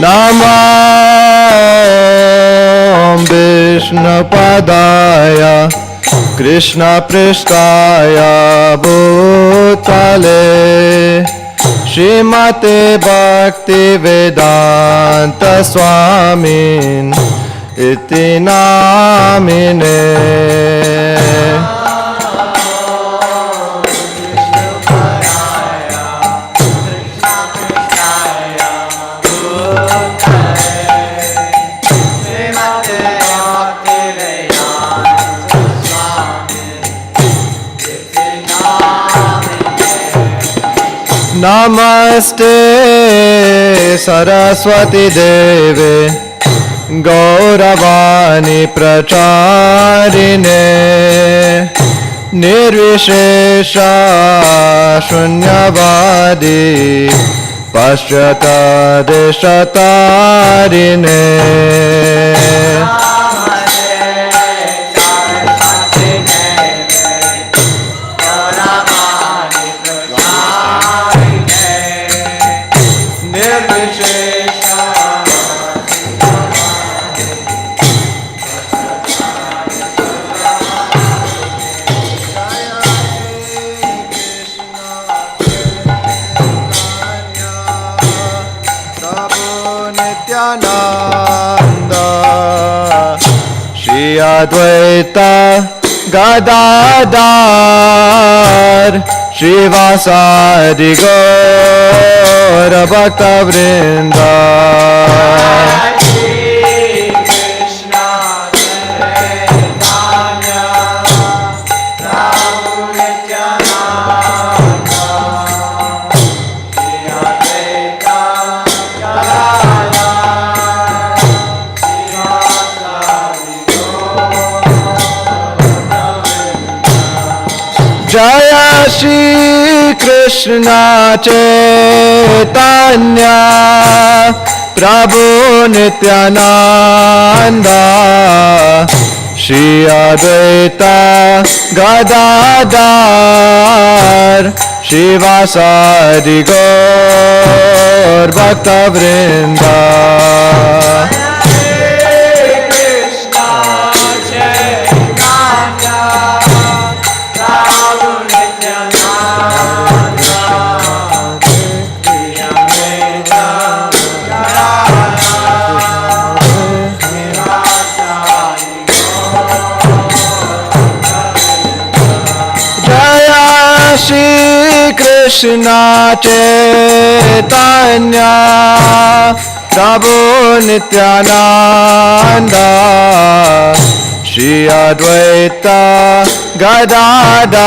Namo Vishnupadaya Krishna Prishtaya Bhutale Srimate Bhakti Vedanta Swamin Iti Namine. Namaste Saraswati Deve Gauravani Pracharine Nirvishesha Shunyavadi Paschata Deshatarine. Advaita Gadadhar Shrivasadi Gaura Bhakta Vrinda. Jaya Shri Krishna Chaitanya Prabhu Nityananda Shri Advaita Gadadhar Shrivasadi Gaur Bhakta Vrinda. Shri Krishna Chaitanya Prabhu Nityananda Shri Advaita Gadadhar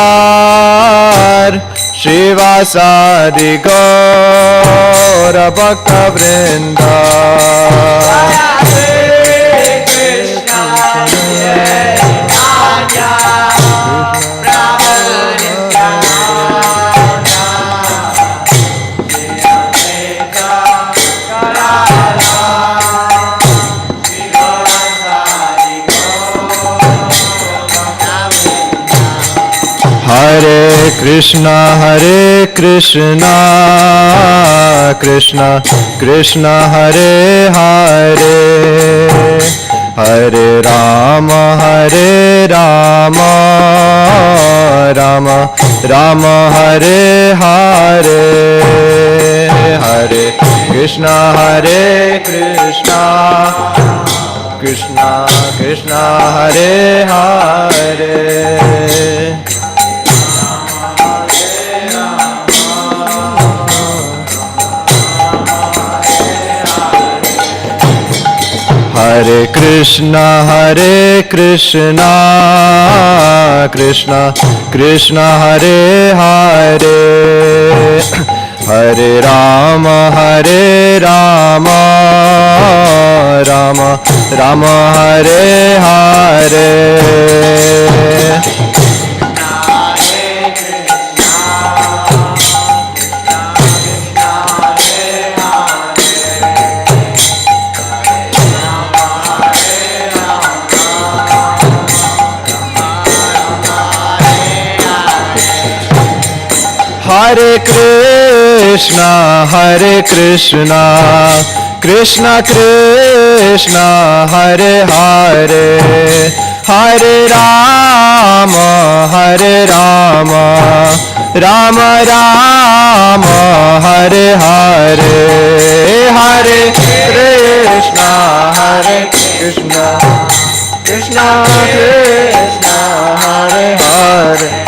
Shrivasadi Gaura Bhakta Vrinda. Hare Krishna Krishna Krishna Hare Hare Hare Rama Rama Rama Hare Hare Hare Krishna Krishna Krishna Hare Hare Hare Krishna Krishna Krishna Hare Hare Hare Rama Rama Rama Hare Hare Hare Krishna Krishna Krishna Hare Hare Hare Rama Hare Rama Rama Rama Hare Hare Hare Krishna Hare Krishna Krishna Krishna Hare Hare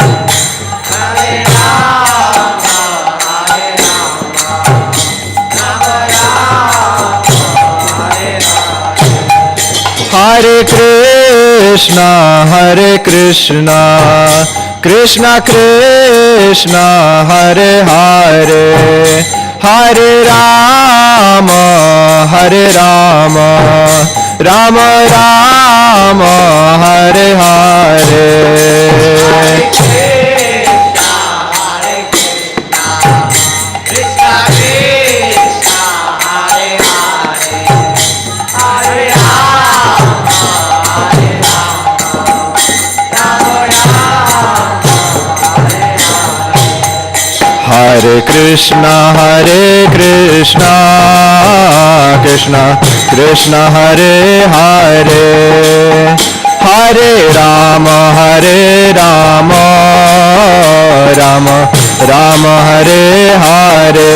Hare Krishna Hare Krishna Krishna Krishna Hare Hare Hare Rama Hare Rama Rama Rama Hare Hare Hare Krishna Krishna Krishna Hare Hare Hare Rama Rama Rama Hare Hare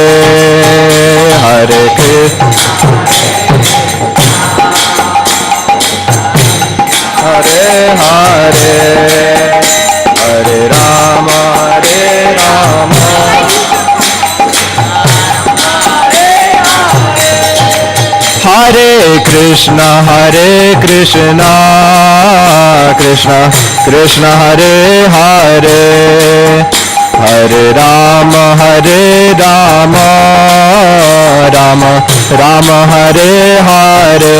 Hare Krishna Hare Hare Hare Rama Hare Krishna Krishna Krishna Hare Hare Hare Rama Rama Rama Hare Hare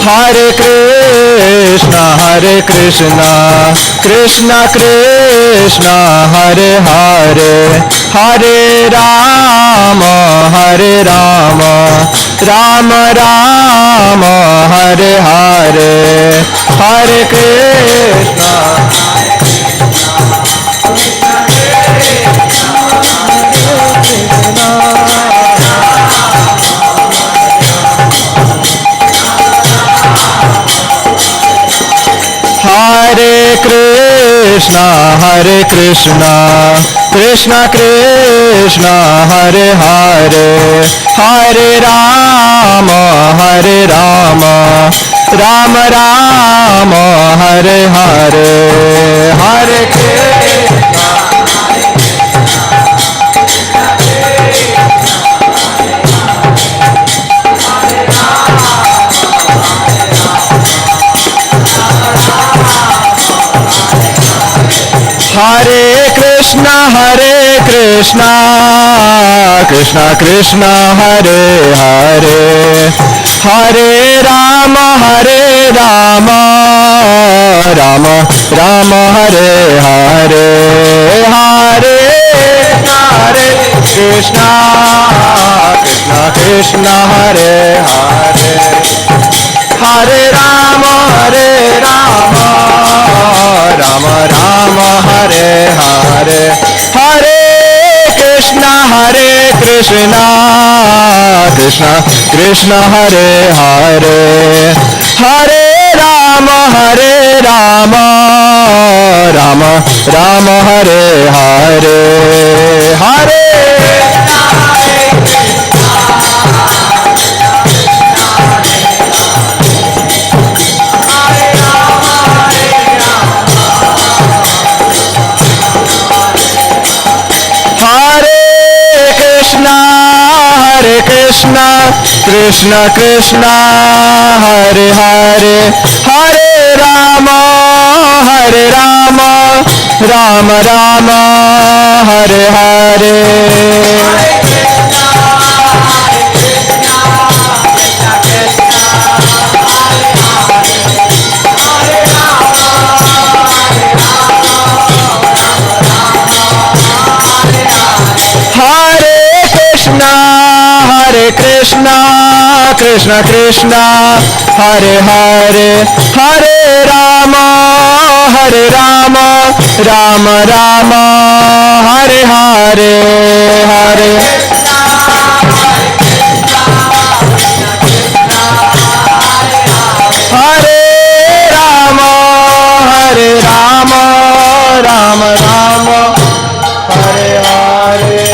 Hare Krishna Hare Krishna Krishna Krishna Hare Hare Hare Rama Rama Rama Hare Hare Hare Krishna Hare Krishna Krishna Krishna Hare Hare Hare Rama Rama Rama Hare Hare Hare Krishna Hare Krishna Krishna Krishna Hare Hare Hare Rama Rama Rama Hare Hare Hare Krishna Krishna Hare Hare Hare Rama Rama Rama Hare Hare Hare Krishna Krishna Krishna Hare Hare Hare Rama Rama Hare Hare Hare Krishna Krishna Hare Hare Hare Rama Rama Rama Hare Hare Hare Krishna Krishna, Krishna Krishna, Hare Hare, Hare Rama, Hare Rama, Rama Rama, Hare Hare, Hare Hare Rama, Hare Rama, Rama Rama, Hare Hare.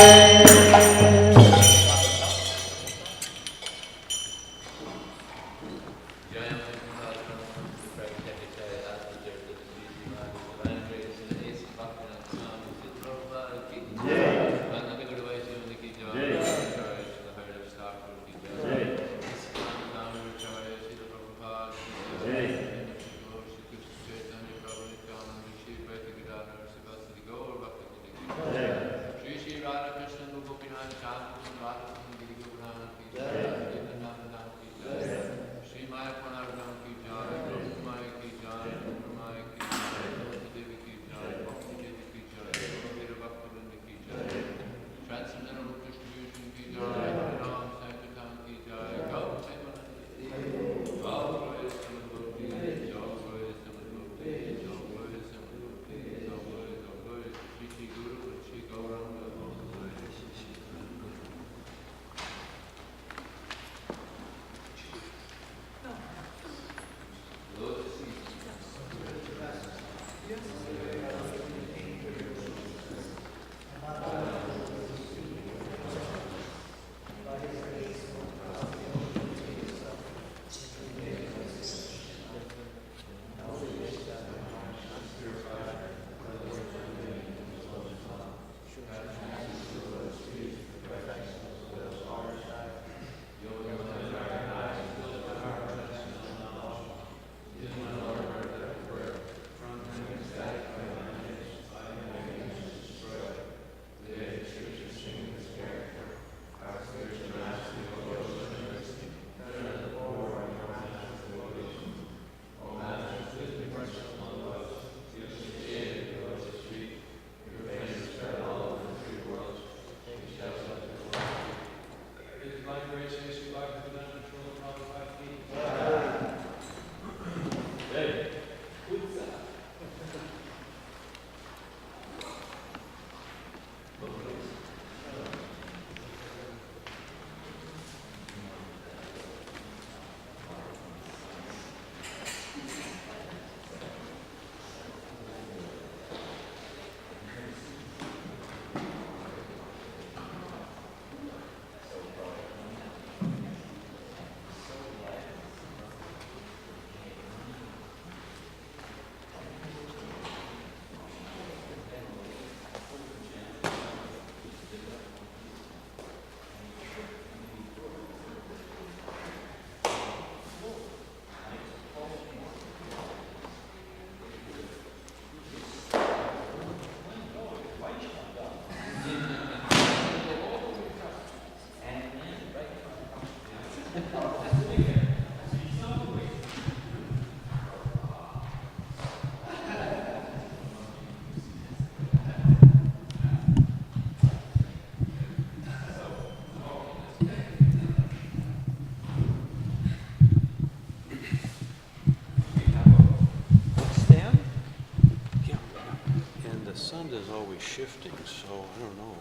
Is always shifting, so I don't know.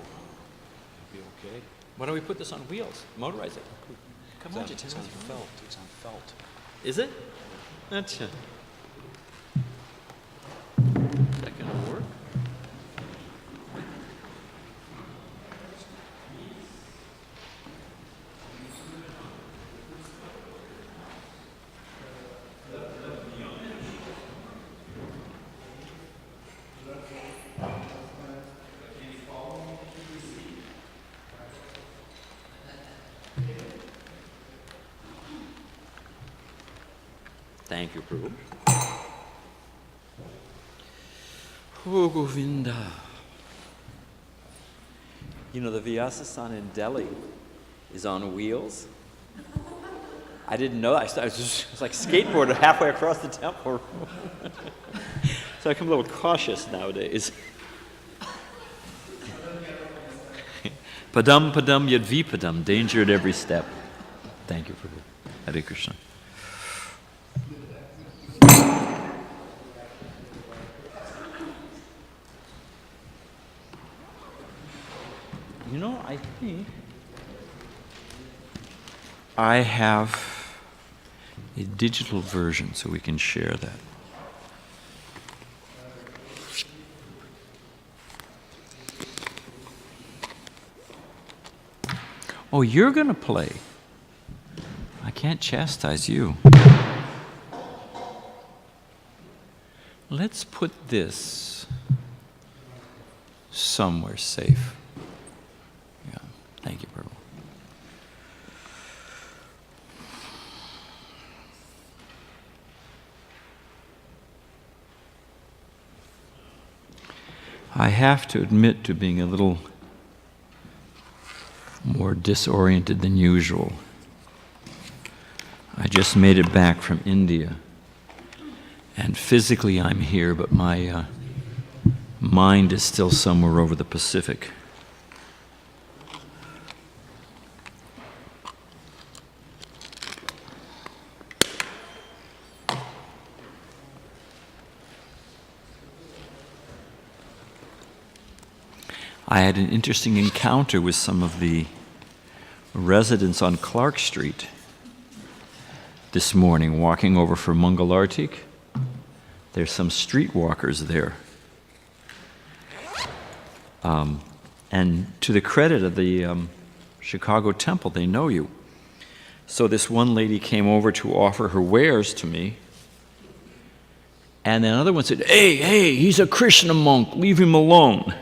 It'll be okay. Why don't we put this on wheels? Motorize it. Come on, it's on felt. It's on felt. Is it? That's it. Is that gonna work? Thank you, Prabhu. Oh, Govinda. You know, the Vyasa-san in Delhi is on wheels. I didn't know that. I was like skateboarding halfway across the temple. So I become a little cautious nowadays. Padam padam yad vipadam, danger at every step. Thank you, Prabhu. Hare Krishna. You know, I think I have a digital version so we can share that. Oh, you're going to play. I can't chastise you. Let's put this somewhere safe. Yeah, thank you, Prabhu. I have to admit to being a little more disoriented than usual. I just made it back from India, and physically I'm here, but my mind is still somewhere over the Pacific. I had an interesting encounter with some of the residents on Clark Street this morning, walking over for Mangalartik. There's some streetwalkers there. And to the credit of the Chicago Temple, they know you. So this one lady came over to offer her wares to me. And then another one said, hey, he's a Krishna monk, leave him alone.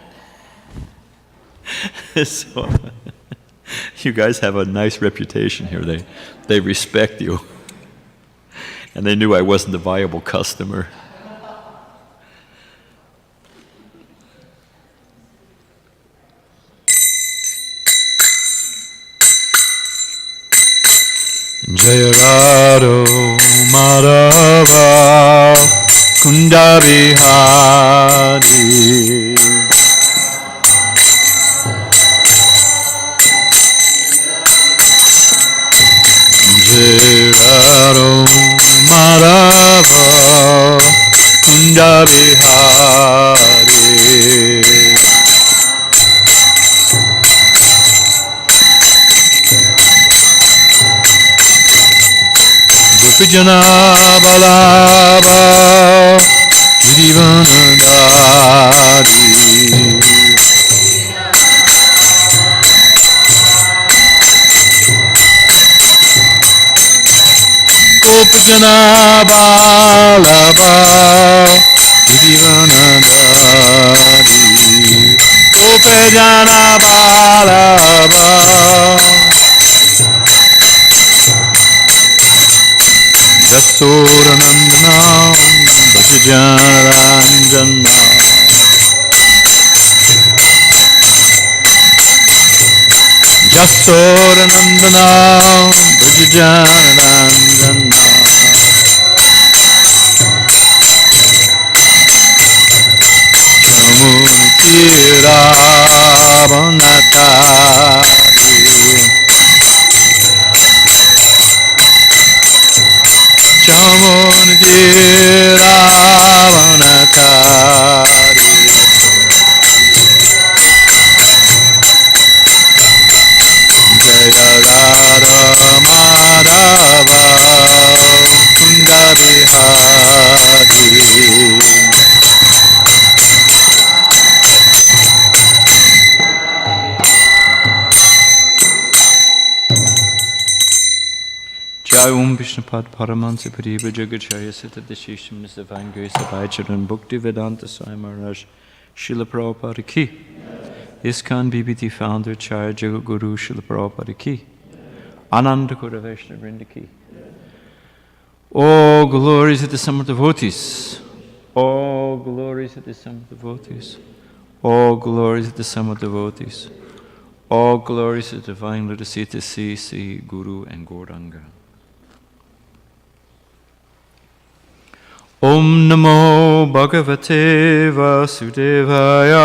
So, you guys have a nice reputation here. They respect you. And they knew I wasn't a viable customer. Jaya Radho Madhava Kunda Bihari Jaya Madhava Kunda Bihari Gopijana Balaba Girivanandari Gopijana Balaba Girivanandari Gopijana Balaba Jasodanandana Bhajajanaranja Jasodanandana Bhajajanaranja Chamunitira Vanatari Chamunitira Vanatari Jaya Radha Madhava Kunda Bihari Jai Om Vishnupad Paramansa Pariva Jagacharya Sita Deshishim Nisavangay Savaicharan Bhakti Vedanta Swami Maharaj Srila Prabhupada Ki Iskcon BBT founder Charya Jagaguru Srila Prabhupada Ki Ananda Kura Vaishnava Vrinda Ki. All glories of the summer devotees. All glories of the summer devotees. All glories of the summer devotees. All glories of the divine Lord Sita C, Guru and Gauranga. Om Namo Bhagavate Vasudevaya.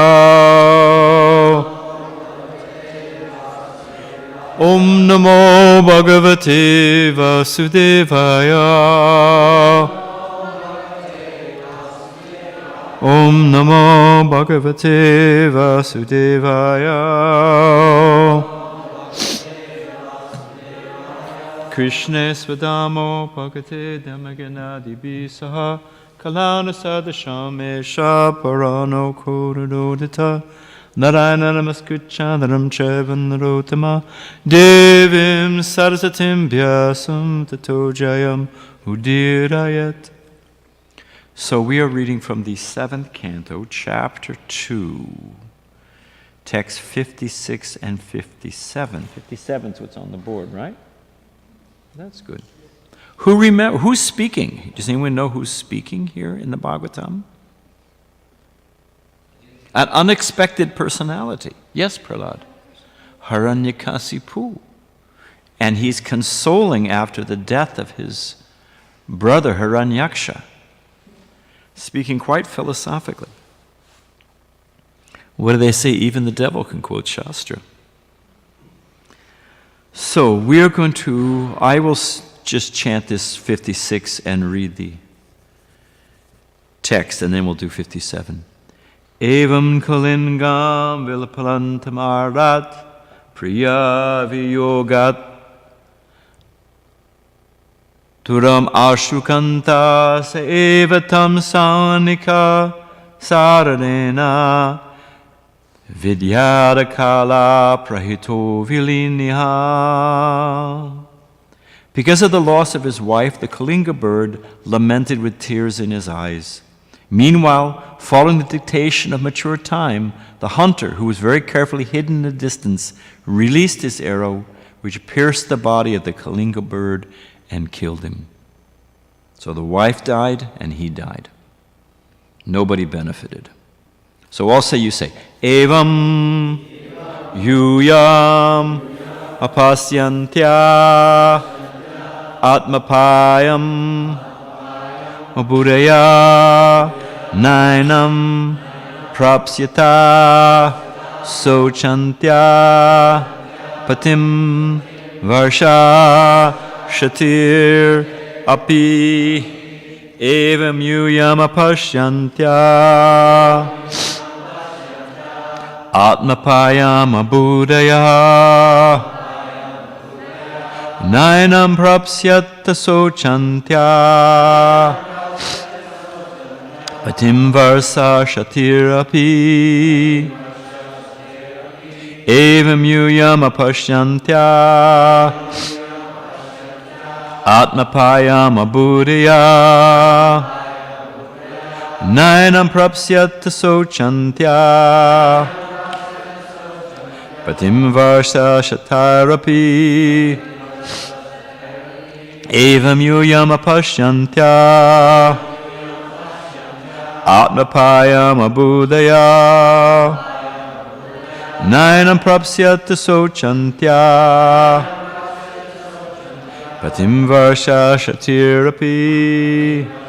Om Namo Bhagavate Vasudevaya. Om Namo Bhagavate Vasudevaya. Krishna Swadamo Bhagate Damaganadi Bisaha Kalana Sadasham Esha Parano Korodita Narayana Namaskutchandaram Chevanarotama Devim Sarasatim Vyasam Tato Jayam Udirayat. So we are reading from the 7th canto, chapter 2, text 56 and 57. 57 is what's on the board, right? That's good. Who's speaking? Does anyone know who's speaking here in the Bhagavatam? An unexpected personality. Yes, Prahlad. Hiranyakasipu. And he's consoling after the death of his brother Hiranyaksha, speaking quite philosophically. What do they say? Even the devil can quote Shastra. So I will just chant this 56 and read the text, and then we'll do 57. Evam kalingam vilapalantamarat priya viyogat turam ashukanta sevatam sanika saradena Vidyadakala prahito viliniha. Because of the loss of his wife, the Kalinga bird lamented with tears in his eyes. Meanwhile, following the dictation of mature time, the hunter, who was very carefully hidden in the distance, released his arrow, which pierced the body of the Kalinga bird and killed him. So the wife died and he died. Nobody benefited. So also you say, Evam yuyam apasyantya atmapayam mabudaya nainam prapsyata sochantya patim varsha shatir api evam yuyam apashyantya Atmapayam abudaya Nainam prapsyata sochantya Patim varsa shatirapi Evam yuyam apashyantya Atmapayam abudaya Nainam prapsyata sochantya Patim varsha shatarapi Evam yuyam apashyantya Atmapayam abudaya Nainam prapsyata sochantya Patim varsha shatirapi.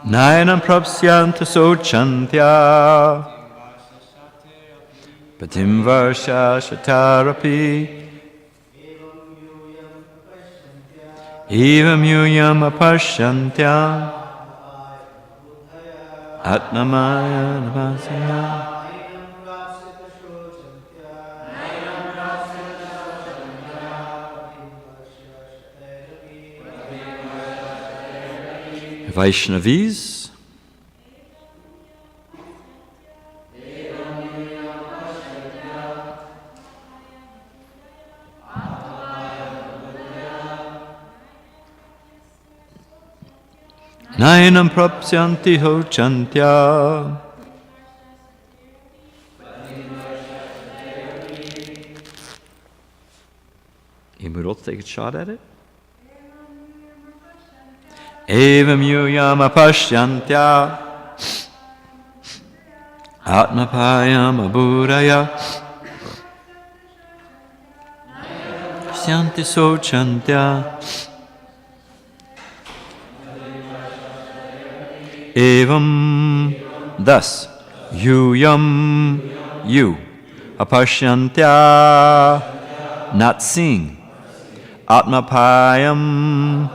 Nainam prapsyanta sochantya Patim varsha shatarapi Evam yuyam apashyantya Atmamaya namasyaya. Vaishnavis. Nainam prapsyanti hochantya. Anybody else take a shot at it? Evam yuyama pashyantya atmapayam abhuraya syanti sochantya evam. Thus, yuyam, you, apashyantya, not seeing, atmapayam,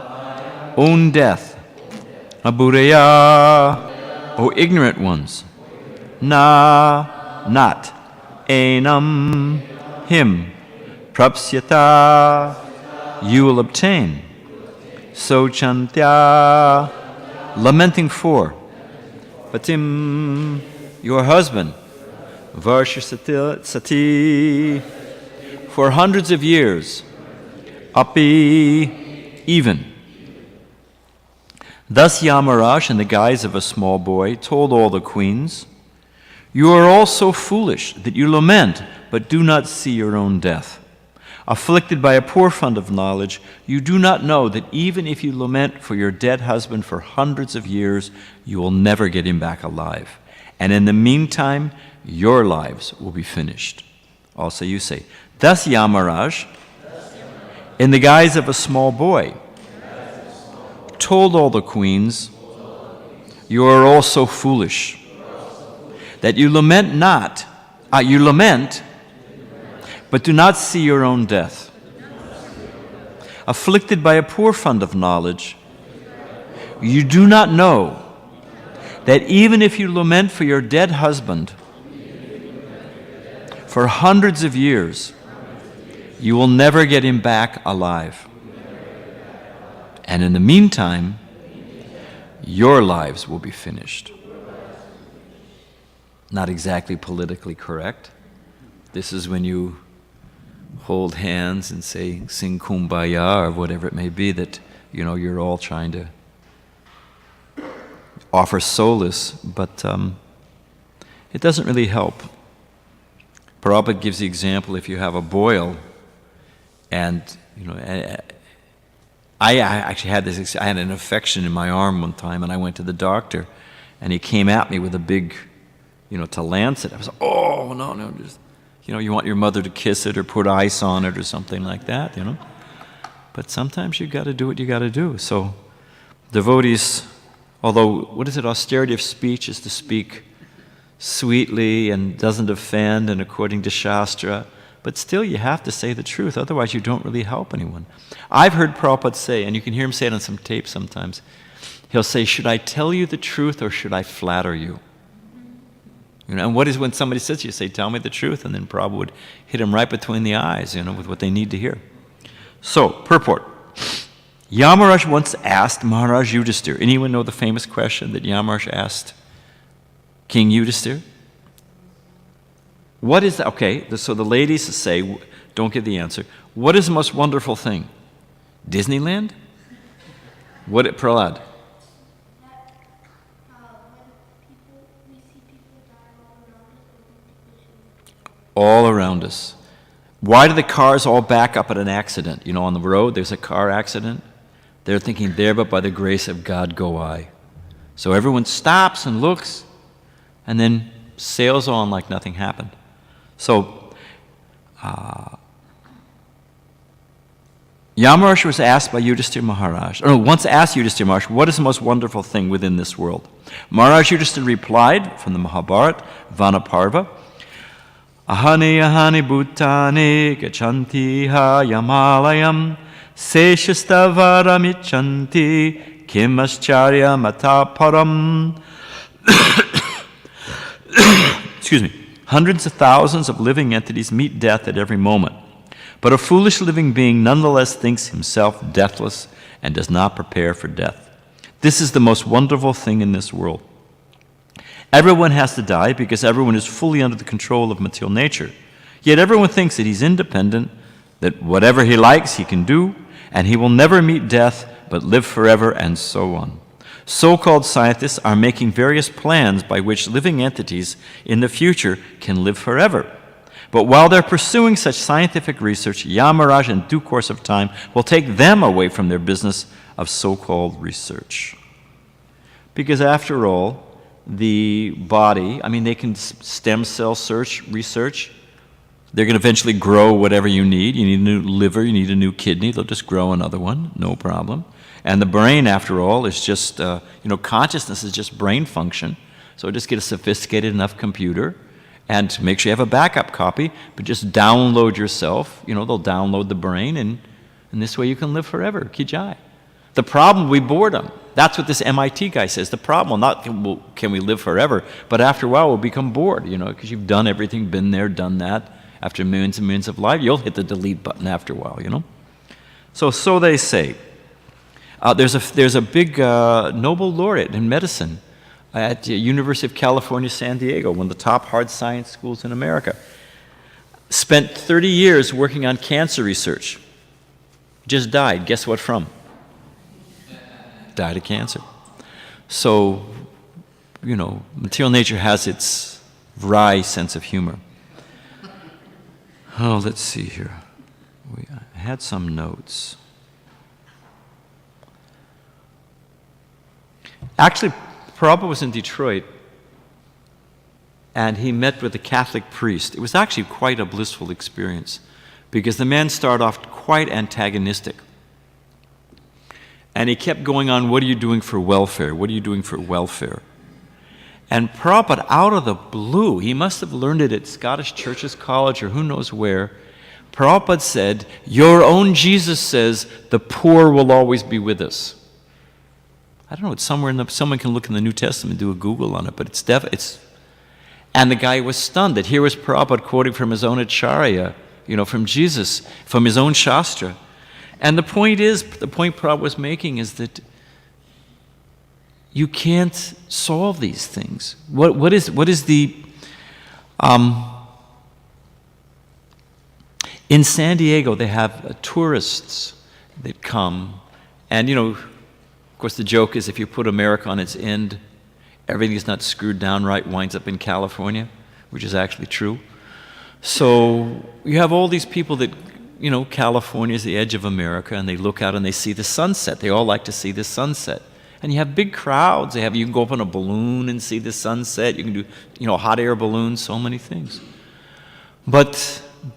own death, abhuraya, O ignorant ones, na, not, enam, him, prapsyata, you will obtain, sochantya, lamenting for, patim, your husband, varshasati, for hundreds of years, api, even. Thus Yamaraj, in the guise of a small boy, told all the queens, you are all so foolish that you lament, but do not see your own death. Afflicted by a poor fund of knowledge, you do not know that even if you lament for your dead husband for hundreds of years, you will never get him back alive. And in the meantime, your lives will be finished. Also you say, thus Yamaraj, in the guise of a small boy, told all the queens, you are all so foolish that you lament not, you lament, but do not see your own death. Afflicted by a poor fund of knowledge, you do not know that even if you lament for your dead husband for hundreds of years, you will never get him back alive. And in the meantime, your lives will be finished. Not exactly politically correct. This is when you hold hands and say, sing kumbaya, or whatever it may be, that, you're all trying to offer solace, but it doesn't really help. Prabhupada gives the example, if you have a boil, and, I actually had this, I had an infection in my arm one time, and I went to the doctor, and he came at me with a big, to lance it. I was like, oh, no, just, you want your mother to kiss it or put ice on it or something like that, But sometimes you got to do what you got to do. So devotees, although, austerity of speech is to speak sweetly and doesn't offend and according to Shastra, but still you have to say the truth, otherwise you don't really help anyone. I've heard Prabhupada say, and you can hear him say it on some tape sometimes, he'll say, should I tell you the truth or should I flatter you? And what is when somebody says to you, say, tell me the truth, and then Prabhupada would hit him right between the eyes, with what they need to hear. So, purport. Yamaraj once asked Maharaj Yudhisthira. Anyone know the famous question that Yamaraj asked King Yudhisthira? What is that? Okay, so the ladies say, don't give the answer. What is the most wonderful thing? Disneyland? What, Prahlad? All around us. Why do the cars all back up at an accident? On the road, there's a car accident. They're thinking, there but by the grace of God go I. So everyone stops and looks, and then sails on like nothing happened. So, Yamaraj was asked by Yudhisthira Maharaj, once asked Yudhisthira Maharaj, what is the most wonderful thing within this world? Maharaj Yudhisthira replied from the Mahabharata, Vanaparva, ahani bhutani gachanti ha yamalayam seshastavaramichanti kimascharya mataparam. Excuse me. Hundreds of thousands of living entities meet death at every moment. But a foolish living being nonetheless thinks himself deathless and does not prepare for death. This is the most wonderful thing in this world. Everyone has to die because everyone is fully under the control of material nature. Yet everyone thinks that he's independent, that whatever he likes he can do, and he will never meet death but live forever, and so on. So-called scientists are making various plans by which living entities in the future can live forever. But while they're pursuing such scientific research, Yamaraj, in due course of time, will take them away from their business of so-called research. Because after all, the body, they can stem cell research. They're going to eventually grow whatever you need. You need a new liver, you need a new kidney. They'll just grow another one, no problem. And the brain, after all, is just, consciousness is just brain function. So just get a sophisticated enough computer and make sure you have a backup copy, but just download yourself. They'll download the brain, and this way you can live forever. Kijai. The problem will be boredom. That's what this MIT guy says. The problem, not can we live forever, but after a while we'll become bored, because you've done everything, been there, done that. After millions and millions of lives, you'll hit the delete button after a while, So they say. There's a big Nobel laureate in medicine at the University of California, San Diego, one of the top hard science schools in America. Spent 30 years working on cancer research. Just died. Guess what from? Died of cancer. So, material nature has its wry sense of humor. Oh, let's see here. I had some notes. Actually, Prabhupada was in Detroit, and he met with a Catholic priest. It was actually quite a blissful experience, because the man started off quite antagonistic. And he kept going on, what are you doing for welfare? What are you doing for welfare? And Prabhupada, out of the blue, he must have learned it at Scottish Churches College or who knows where, Prabhupada said, your own Jesus says the poor will always be with us. I don't know, it's somewhere someone can look in the New Testament, do a Google on it, but it's and the guy was stunned that here was Prabhupada quoting from his own Acharya, from Jesus, from his own Shastra. And the point Prabhupada was making is that you can't solve these things. What is the in San Diego they have tourists that come, and of course the joke is if you put America on its end, everything is not screwed down right, winds up in California, which is actually true. So you have all these people that California is the edge of America, and they look out and they see the sunset. They all like to see the sunset. And you have big crowds. You can go up on a balloon and see the sunset. You can do, hot air balloons, so many things. But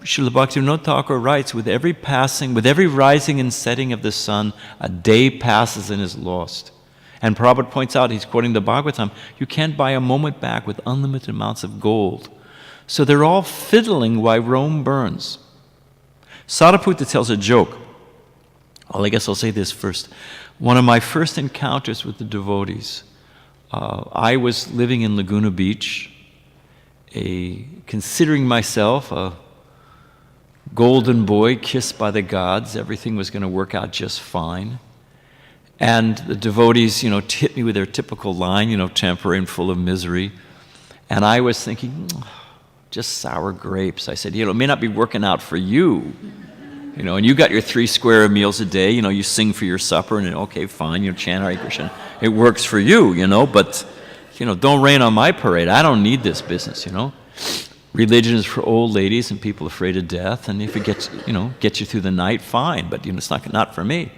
Srila Bhaktivinoda Thakur writes, with every rising and setting of the sun, a day passes and is lost. And Prabhupada points out, he's quoting the Bhagwatam, you can't buy a moment back with unlimited amounts of gold. So they're all fiddling while Rome burns. Sariputta tells a joke. Well, I guess I'll say this first. One of my first encounters with the devotees, I was living in Laguna Beach, considering myself a golden boy kissed by the gods. Everything was going to work out just fine. And the devotees, hit me with their typical line, temporary and full of misery. And I was thinking, just sour grapes. I said, it may not be working out for you. And you got your 3 square meals a day, you sing for your supper, and okay, fine, chant Hare Krishna. It works for you, but, don't rain on my parade. I don't need this business, Religion is for old ladies and people afraid of death, and if it gets you through the night, fine, but, it's not for me.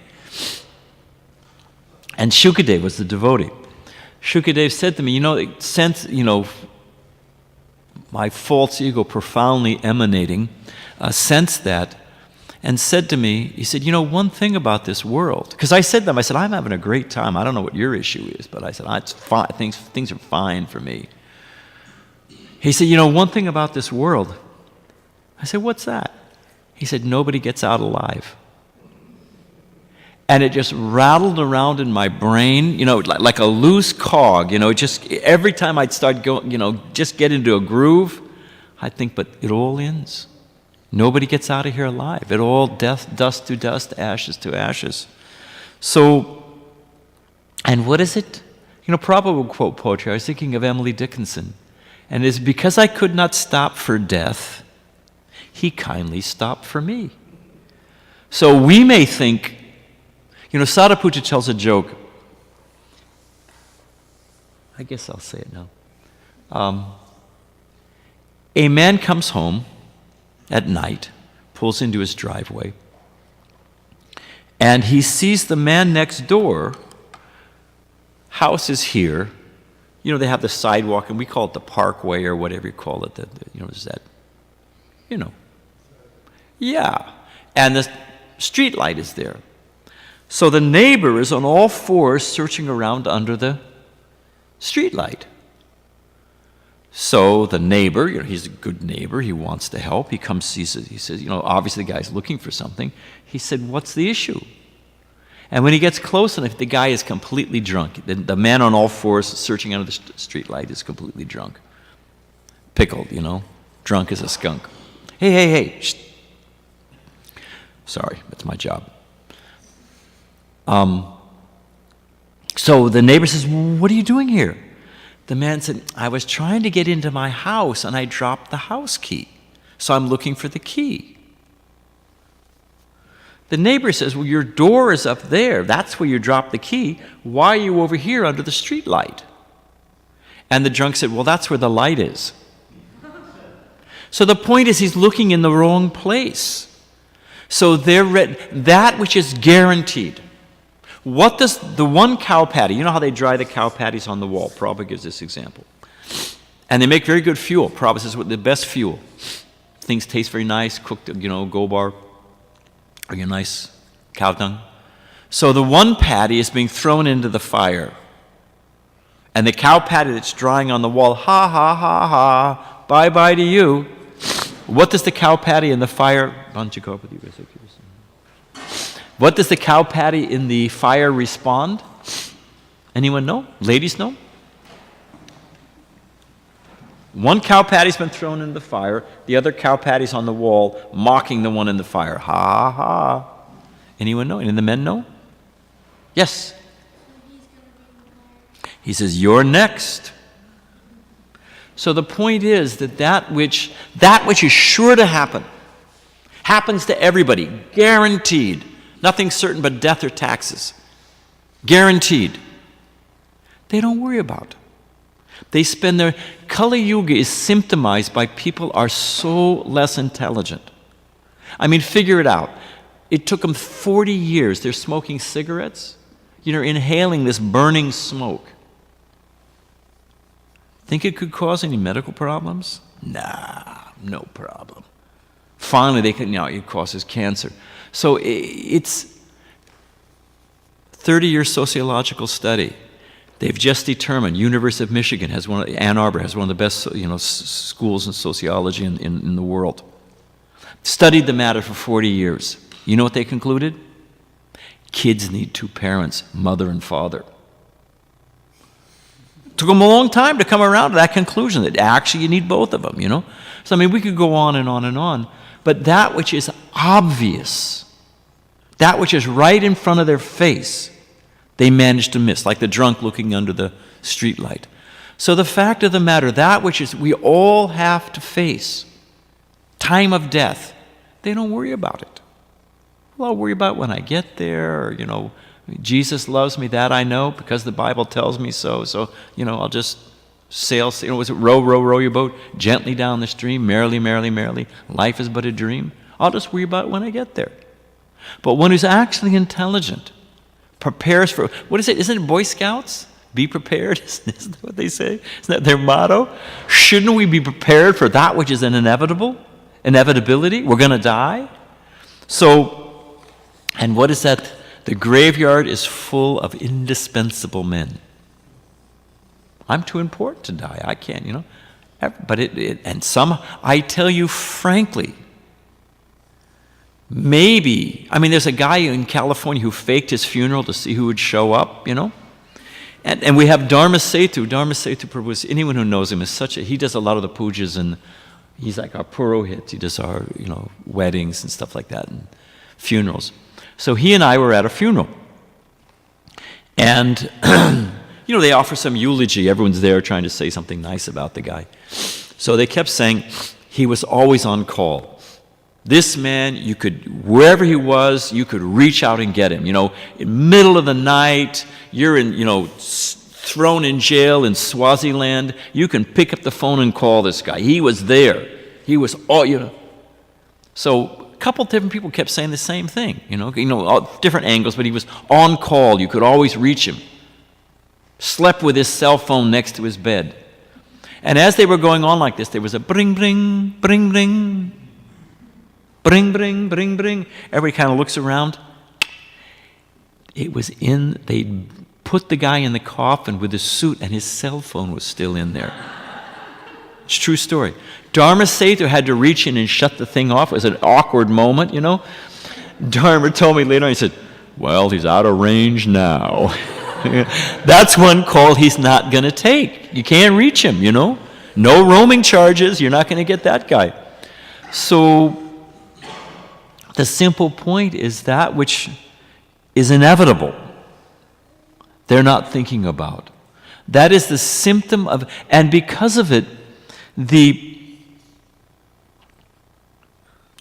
And Shukadev was the devotee. Shukadev said to me, since, my false ego profoundly emanating, sensed that, and said to me, he said, one thing about this world, because I said to them, I'm having a great time. I don't know what your issue is, but I said, it's fine. Things are fine for me. He said, one thing about this world. I said, what's that? He said, nobody gets out alive. And it just rattled around in my brain, like a loose cog, just every time I'd start going, just get into a groove, I'd think, but it all ends. Nobody gets out of here alive. It all dust to dust, ashes to ashes. So, and what is it? Prabhupada would quote poetry. I was thinking of Emily Dickinson. And it's because I could not stop for death, he kindly stopped for me. So we may think, Sariputta tells a joke. I guess I'll say it now. A man comes home at night, pulls into his driveway, and he sees the man next door. House is here. You know, they have the sidewalk, and we call it the parkway or whatever you call it. Is that, Yeah. And the street light is there. So the neighbor is on all fours searching around under the street light. So the neighbor, he's a good neighbor, he wants to help. He comes, he says, obviously the guy's looking for something. He said, "What's the issue?" And when he gets close enough, the guy is completely drunk. The man on all fours searching under the street light is completely drunk. Pickled, drunk as a skunk. Hey, shh. Sorry, that's my job. So the neighbor says, "What are you doing here?" The man said, "I was trying to get into my house and I dropped the house key. So I'm looking for the key." The neighbor says, "Well, your door is up there. That's where you dropped the key. Why are you over here under the street light?" And the drunk said, "Well, that's where the light is." So the point is, he's looking in the wrong place. So that which is guaranteed. What does the one cow patty, how they dry the cow patties on the wall? Prabhupada gives this example. And they make very good fuel. Prabhupada says, the best fuel. Things taste very nice, cooked, gobar, or your nice cow dung. So the one patty is being thrown into the fire. And the cow patty that's drying on the wall, ha, ha, ha, ha, bye-bye to you. What does the cow patty in the fire... What does the cow patty in the fire respond? Anyone know? Ladies know? One cow patty's been thrown in the fire. The other cow patty's on the wall, mocking the one in the fire. Ha, ha. Anyone know? Any of the men know? Yes. He says, "You're next." So the point is that which is sure to happen, happens to everybody, guaranteed. Nothing certain but death or taxes. Guaranteed. They don't worry about it. They spend their... Kali Yuga is symptomized by people are so less intelligent. I mean, figure it out. It took them 40 years. They're smoking cigarettes. Inhaling this burning smoke. Think it could cause any medical problems? Nah, no problem. Finally, it causes cancer. So it's 30-year sociological study. They've just determined, University of Michigan has Ann Arbor has one of the best, schools in sociology in the world. Studied the matter for 40 years. You know what they concluded? Kids need two parents, mother and father. Took them a long time to come around to that conclusion that actually you need both of them, So, we could go on and on and on. But that which is obvious, that which is right in front of their face, they manage to miss, like the drunk looking under the street light. So the fact of the matter, that which is we all have to face, time of death, they don't worry about it. Well, I'll worry about when I get there, or, Jesus loves me, that I know, because the Bible tells me so. So, I'll just sail, was it row your boat gently down the stream, merrily, merrily, merrily. Life is but a dream. I'll just worry about it when I get there. But one who's actually intelligent prepares for, what is it? Isn't it Boy Scouts? Be prepared. Isn't that what they say? Isn't that their motto? Shouldn't we be prepared for that which is an inevitability? We're going to die. So, and what is that? The graveyard is full of indispensable men. I'm too important to die. I can't, But and some, I tell you frankly, maybe, there's a guy in California who faked his funeral to see who would show up, And we have Dharma Setu. Dharma Setu Prabhu, anyone who knows him is he does a lot of the pujas, and he's like our purohit. He does our, weddings and stuff like that, and funerals. So he and I were at a funeral. And, they offer some eulogy. Everyone's there trying to say something nice about the guy. So they kept saying he was always on call. This man, wherever he was, you could reach out and get him. In middle of the night, you're in, thrown in jail in Swaziland, you can pick up the phone and call this guy. He was there. He was all, So a couple different people kept saying the same thing, all different angles, but he was on call. You could always reach him. Slept with his cell phone next to his bed. And as they were going on like this, there was a bring, bring, bring, bring, bring, bring, bring, bring. Everybody kind of looks around. They'd put the guy in the coffin with his suit, and his cell phone was still in there. It's a true story. Dharma Setu had to reach in and shut the thing off. It was an awkward moment, Dharma told me later on, he said, well, he's out of range now. That's one call he's not going to take. You can't reach him, No roaming charges. You're not going to get that guy. So the simple point is that which is inevitable, they're not thinking about. That is the symptom of, and because of it,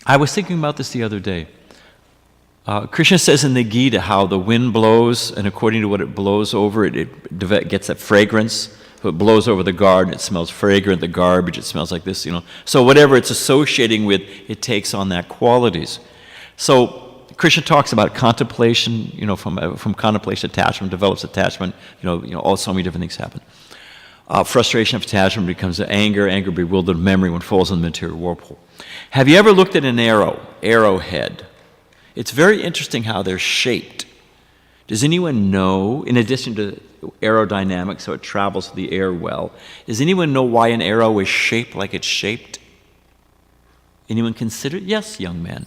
I was thinking about this the other day. Krishna says in the Gita how the wind blows, and according to what it blows over, it gets that fragrance. If it blows over the garden, it smells fragrant. The garbage, it smells like this, So whatever it's associating with, it takes on that qualities. So Krishna talks about contemplation, from contemplation, attachment develops attachment, all so many different things happen. Frustration of attachment becomes anger, bewildered memory when it falls in the material whirlpool. Have you ever looked at an arrowhead? It's very interesting how they're shaped. Does anyone know, in addition to aerodynamics, so it travels through the air well, does anyone know why an arrow is shaped like it's shaped? Anyone consider it? Yes, young man.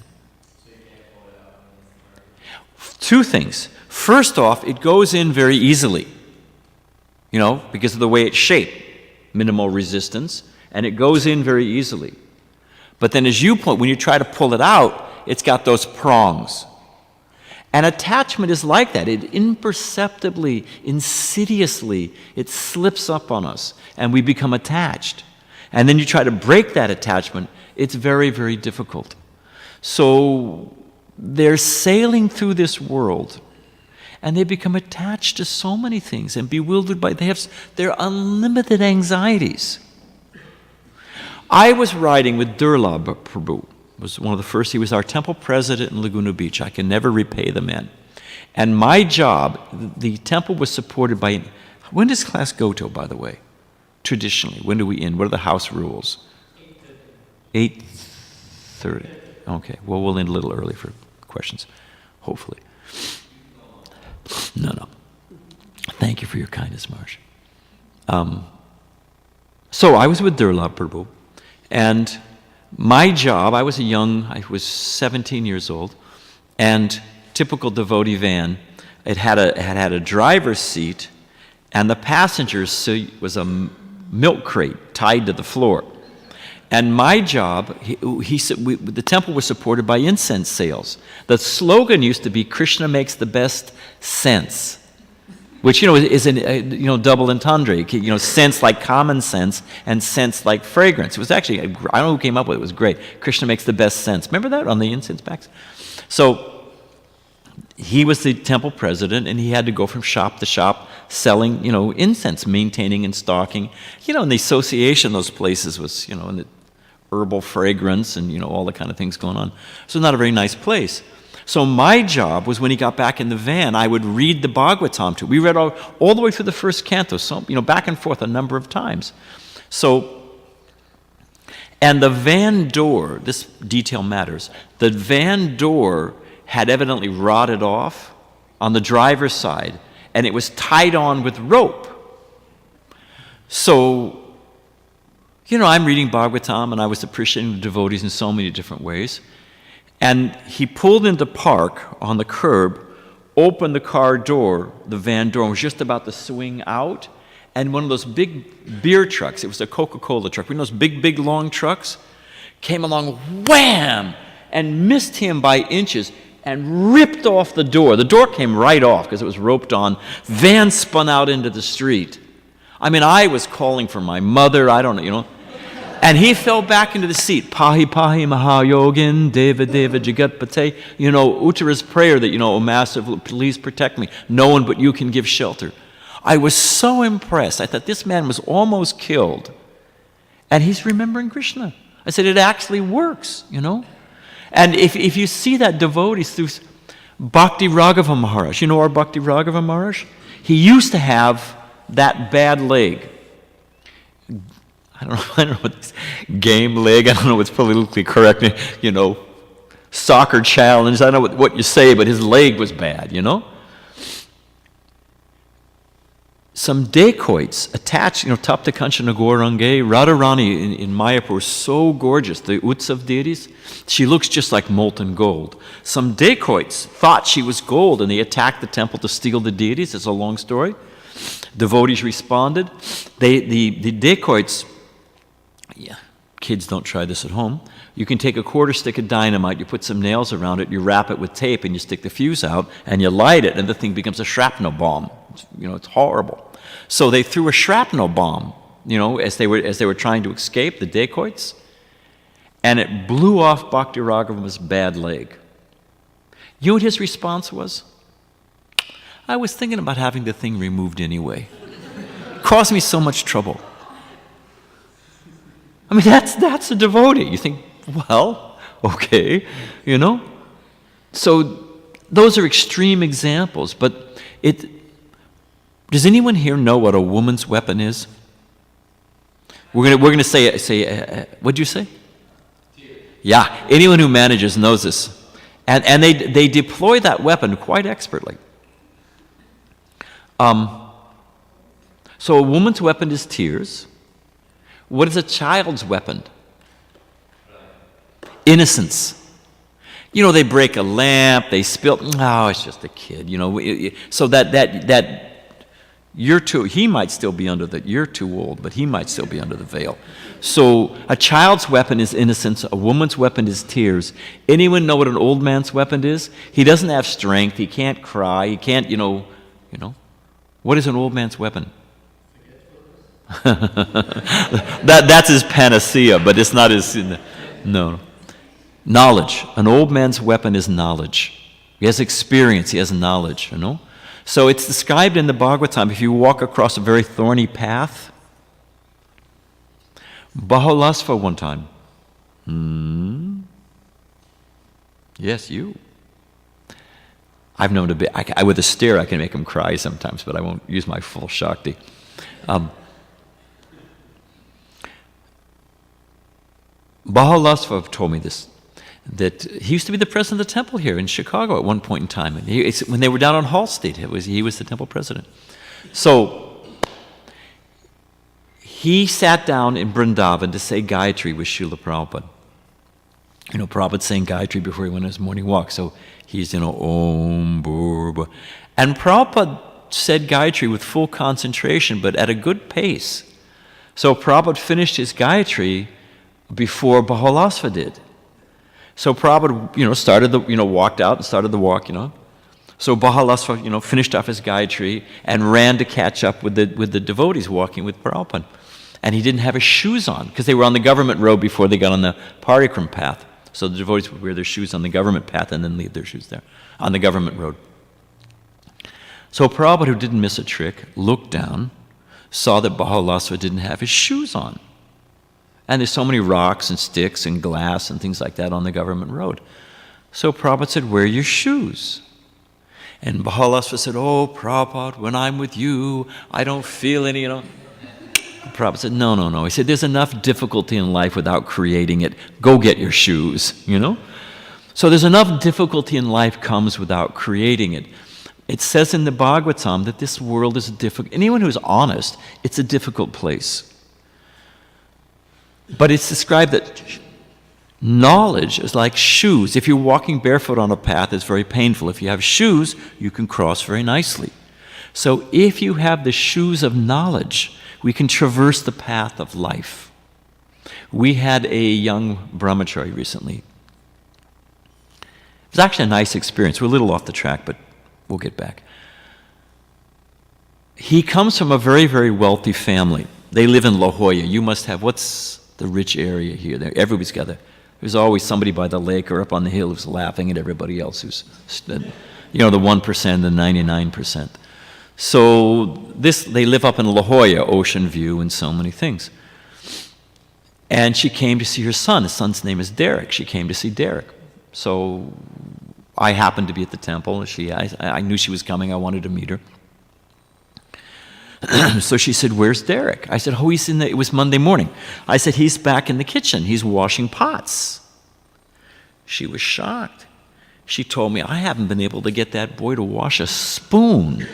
Two things. First off, it goes in very easily, because of the way it's shaped. Minimal resistance, and it goes in very easily. But then when you try to pull it out, it's got those prongs. And attachment is like that. It imperceptibly, insidiously, it slips up on us, and we become attached. And then you try to break that attachment, it's very, very difficult. So they're sailing through this world, and they become attached to so many things and bewildered by their unlimited anxieties. I was riding with Durlabh Prabhu. Was one of the first. He was our temple president in Laguna Beach. I can never repay the man. And my job, the temple was supported by, when does class go till, by the way? Traditionally, when do we end? What are the house rules? 8:30. Okay, well, we'll end a little early for questions, hopefully. No. Thank you for your kindness, Marsh. So I was with Durlabh Prabhu, and my job, I was 17 years old, and typical devotee van, it had a driver's seat, and the passenger's seat was a milk crate tied to the floor. And my job, he said, the temple was supported by incense sales. The slogan used to be, Krishna makes the best sense, which, is a double entendre. Sense like common sense and sense like fragrance. It was actually, I don't know who came up with it. It was great. Krishna makes the best sense. Remember that on the incense packs? So he was the temple president, and he had to go from shop to shop selling, incense, maintaining and stocking. And the association of those places was, in the herbal fragrance and, all the kind of things going on. So not a very nice place. So my job was when he got back in the van, I would read the Bhagwatam to him. We read all the way through the first canto, so, back and forth a number of times. So, and the van door, this detail matters, the van door had evidently rotted off on the driver's side, and it was tied on with rope. So, I'm reading Bhagwatam, and I was appreciating the devotees in so many different ways. And he pulled into park on the curb, opened the car door, the van door, and was just about to swing out. And one of those big beer trucks, it was a Coca-Cola truck, those big, long trucks, came along, wham, and missed him by inches and ripped off the door. The door came right off because it was roped on. Van spun out into the street. I was calling for my mother, I don't know, And he fell back into the seat. Pahi Pahi Mahayogin, Deva Deva Jagatpate. Uttara's prayer that, O Master, please protect me. No one but you can give shelter. I was so impressed. I thought, this man was almost killed, and he's remembering Krishna. I said, it actually works, you know? And if you see that devotees through Bhakti Raghava Maharaj, you know our Bhakti Raghava Maharaj? He used to have that bad leg. I don't know what this game leg, I don't know what's politically correct, you know, soccer challenge, I don't know what you say, but his leg was bad, you know? Some dacoits attached, you know, Tapta Kanchana Gaurange, Radharani in Mayapur was so gorgeous, the Utsav deities, she looks just like molten gold. Some dacoits thought she was gold and they attacked the temple to steal the deities. It's a long story. Devotees responded. The dacoits, yeah, kids don't try this at home. You can take a quarter stick of dynamite, you put some nails around it, you wrap it with tape and you stick the fuse out and you light it and the thing becomes a shrapnel bomb. You know, it's horrible. So they threw a shrapnel bomb, you know, as they were trying to escape, the dacoits, and it blew off Bhakti Raghava's bad leg. You know what his response was? I was thinking about having the thing removed anyway. It caused me so much trouble. I mean, that's a devotee. You think, well, okay, you know? So those are extreme examples, but does anyone here know what a woman's weapon is? We're gonna say what'd you say? Yeah, anyone who manages knows this. And they deploy that weapon quite expertly. So a woman's weapon is tears. What is a child's weapon? Innocence. You know, they break a lamp, they spill, oh, it's just a kid, you know. So that he might still be under you're too old, but he might still be under the veil. So a child's weapon is innocence, a woman's weapon is tears. Anyone know what an old man's weapon is? He doesn't have strength, he can't cry, he can't, you know. What is an old man's weapon? That's his panacea, but it's not his, no. Knowledge. An old man's weapon is knowledge. He has experience, he has knowledge, you know. So it's described in the Bhagwatam, if you walk across a very thorny path. Bahulasva one time. Yes, you. I've known a bit, with a stare I can make him cry sometimes, but I won't use my full Shakti. Bahulasva told me this, that he used to be the president of the temple here in Chicago at one point in time. And when they were down on Hall Street, he was the temple president. So he sat down in Vrindavan to say Gayatri with Srila Prabhupada. You know, Prabhupada saying Gayatri before he went on his morning walk. So he's, Om Bhurba. And Prabhupada said Gayatri with full concentration, but at a good pace. So Prabhupada finished his Gayatri before Bahulasva did. So Prabhupada, walked out and started the walk, So Bahulasva, finished off his Gayatri and ran to catch up with the devotees walking with Prabhupada. And he didn't have his shoes on because they were on the government road before they got on the parikram path. So the devotees would wear their shoes on the government path and then leave their shoes there on the government road. So Prabhupada, who didn't miss a trick, looked down, saw that Bahulasva didn't have his shoes on. And there's so many rocks and sticks and glass and things like that on the government road. So Prabhupada said, "Wear your shoes." And Bahulasva said, "Oh, Prabhupada, when I'm with you, I don't feel any, Prabhupada said, no. He said, "There's enough difficulty in life without creating it. Go get your shoes, So there's enough difficulty in life comes without creating it. It says in the Bhagwatam that this world is difficult. Anyone who's honest, it's a difficult place. But it's described that knowledge is like shoes. If you're walking barefoot on a path, it's very painful. If you have shoes, you can cross very nicely. So if you have the shoes of knowledge, we can traverse the path of life. We had a young brahmachari recently. It was actually a nice experience. We're a little off the track, but we'll get back. He comes from a very, very wealthy family. They live in La Jolla. You must have, what's the rich area here? Everybody's got there. There's always somebody by the lake or up on the hill who's laughing at everybody else who's, the 1%, the 99%. So they live up in La Jolla, Ocean View, and so many things. And she came to see her son. His son's name is Derek. She came to see Derek. So I happened to be at the temple. I knew she was coming. I wanted to meet her. So she said, "Where's Derek?" I said, "Oh, it was Monday morning." I said, "He's back in the kitchen. He's washing pots." She was shocked. She told me, "I haven't been able to get that boy to wash a spoon,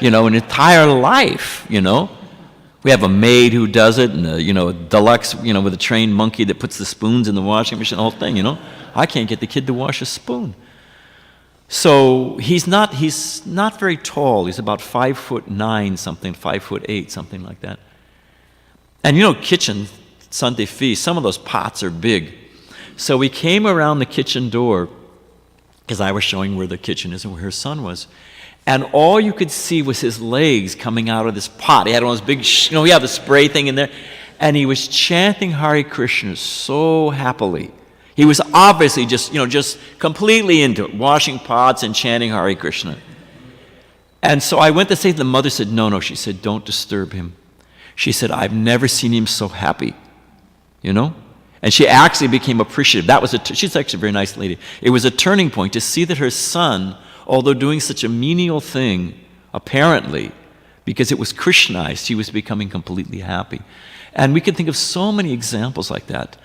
an entire life, We have a maid who does it, and a deluxe, with a trained monkey that puts the spoons in the washing machine, the whole thing, I can't get the kid to wash a spoon." So he's not very tall. He's about 5'9" something, 5'8", something like that. And kitchen, Sunday feast, some of those pots are big. So we came around the kitchen door, because I was showing where the kitchen is and where her son was. And all you could see was his legs coming out of this pot. He had one of those big, we have the spray thing in there. And he was chanting Hare Krishna so happily. He was obviously just completely into it, washing pots and chanting Hare Krishna. And so I went to say to the mother, said, no. She said, "Don't disturb him." She said, "I've never seen him so happy, And she actually became appreciative. She's actually a very nice lady. It was a turning point to see that her son, although doing such a menial thing, apparently, because it was Krishnized, he was becoming completely happy. And we can think of so many examples like that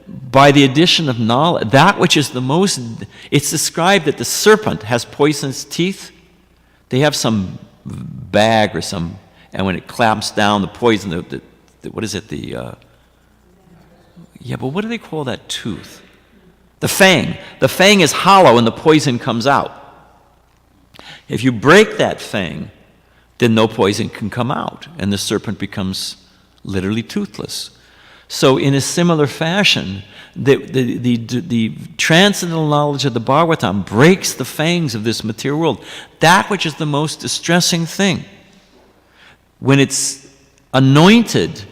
by the addition of knowledge, that which is the most, it's described that the serpent has poisonous teeth. They have some bag or and when it clamps down, the poison, what is it, but what do they call that tooth? The fang. The fang is hollow and the poison comes out. If you break that fang, then no poison can come out, and the serpent becomes literally toothless. So in a similar fashion, the transcendental knowledge of the Bhagavatam breaks the fangs of this material world. That which is the most distressing thing, when it's anointed,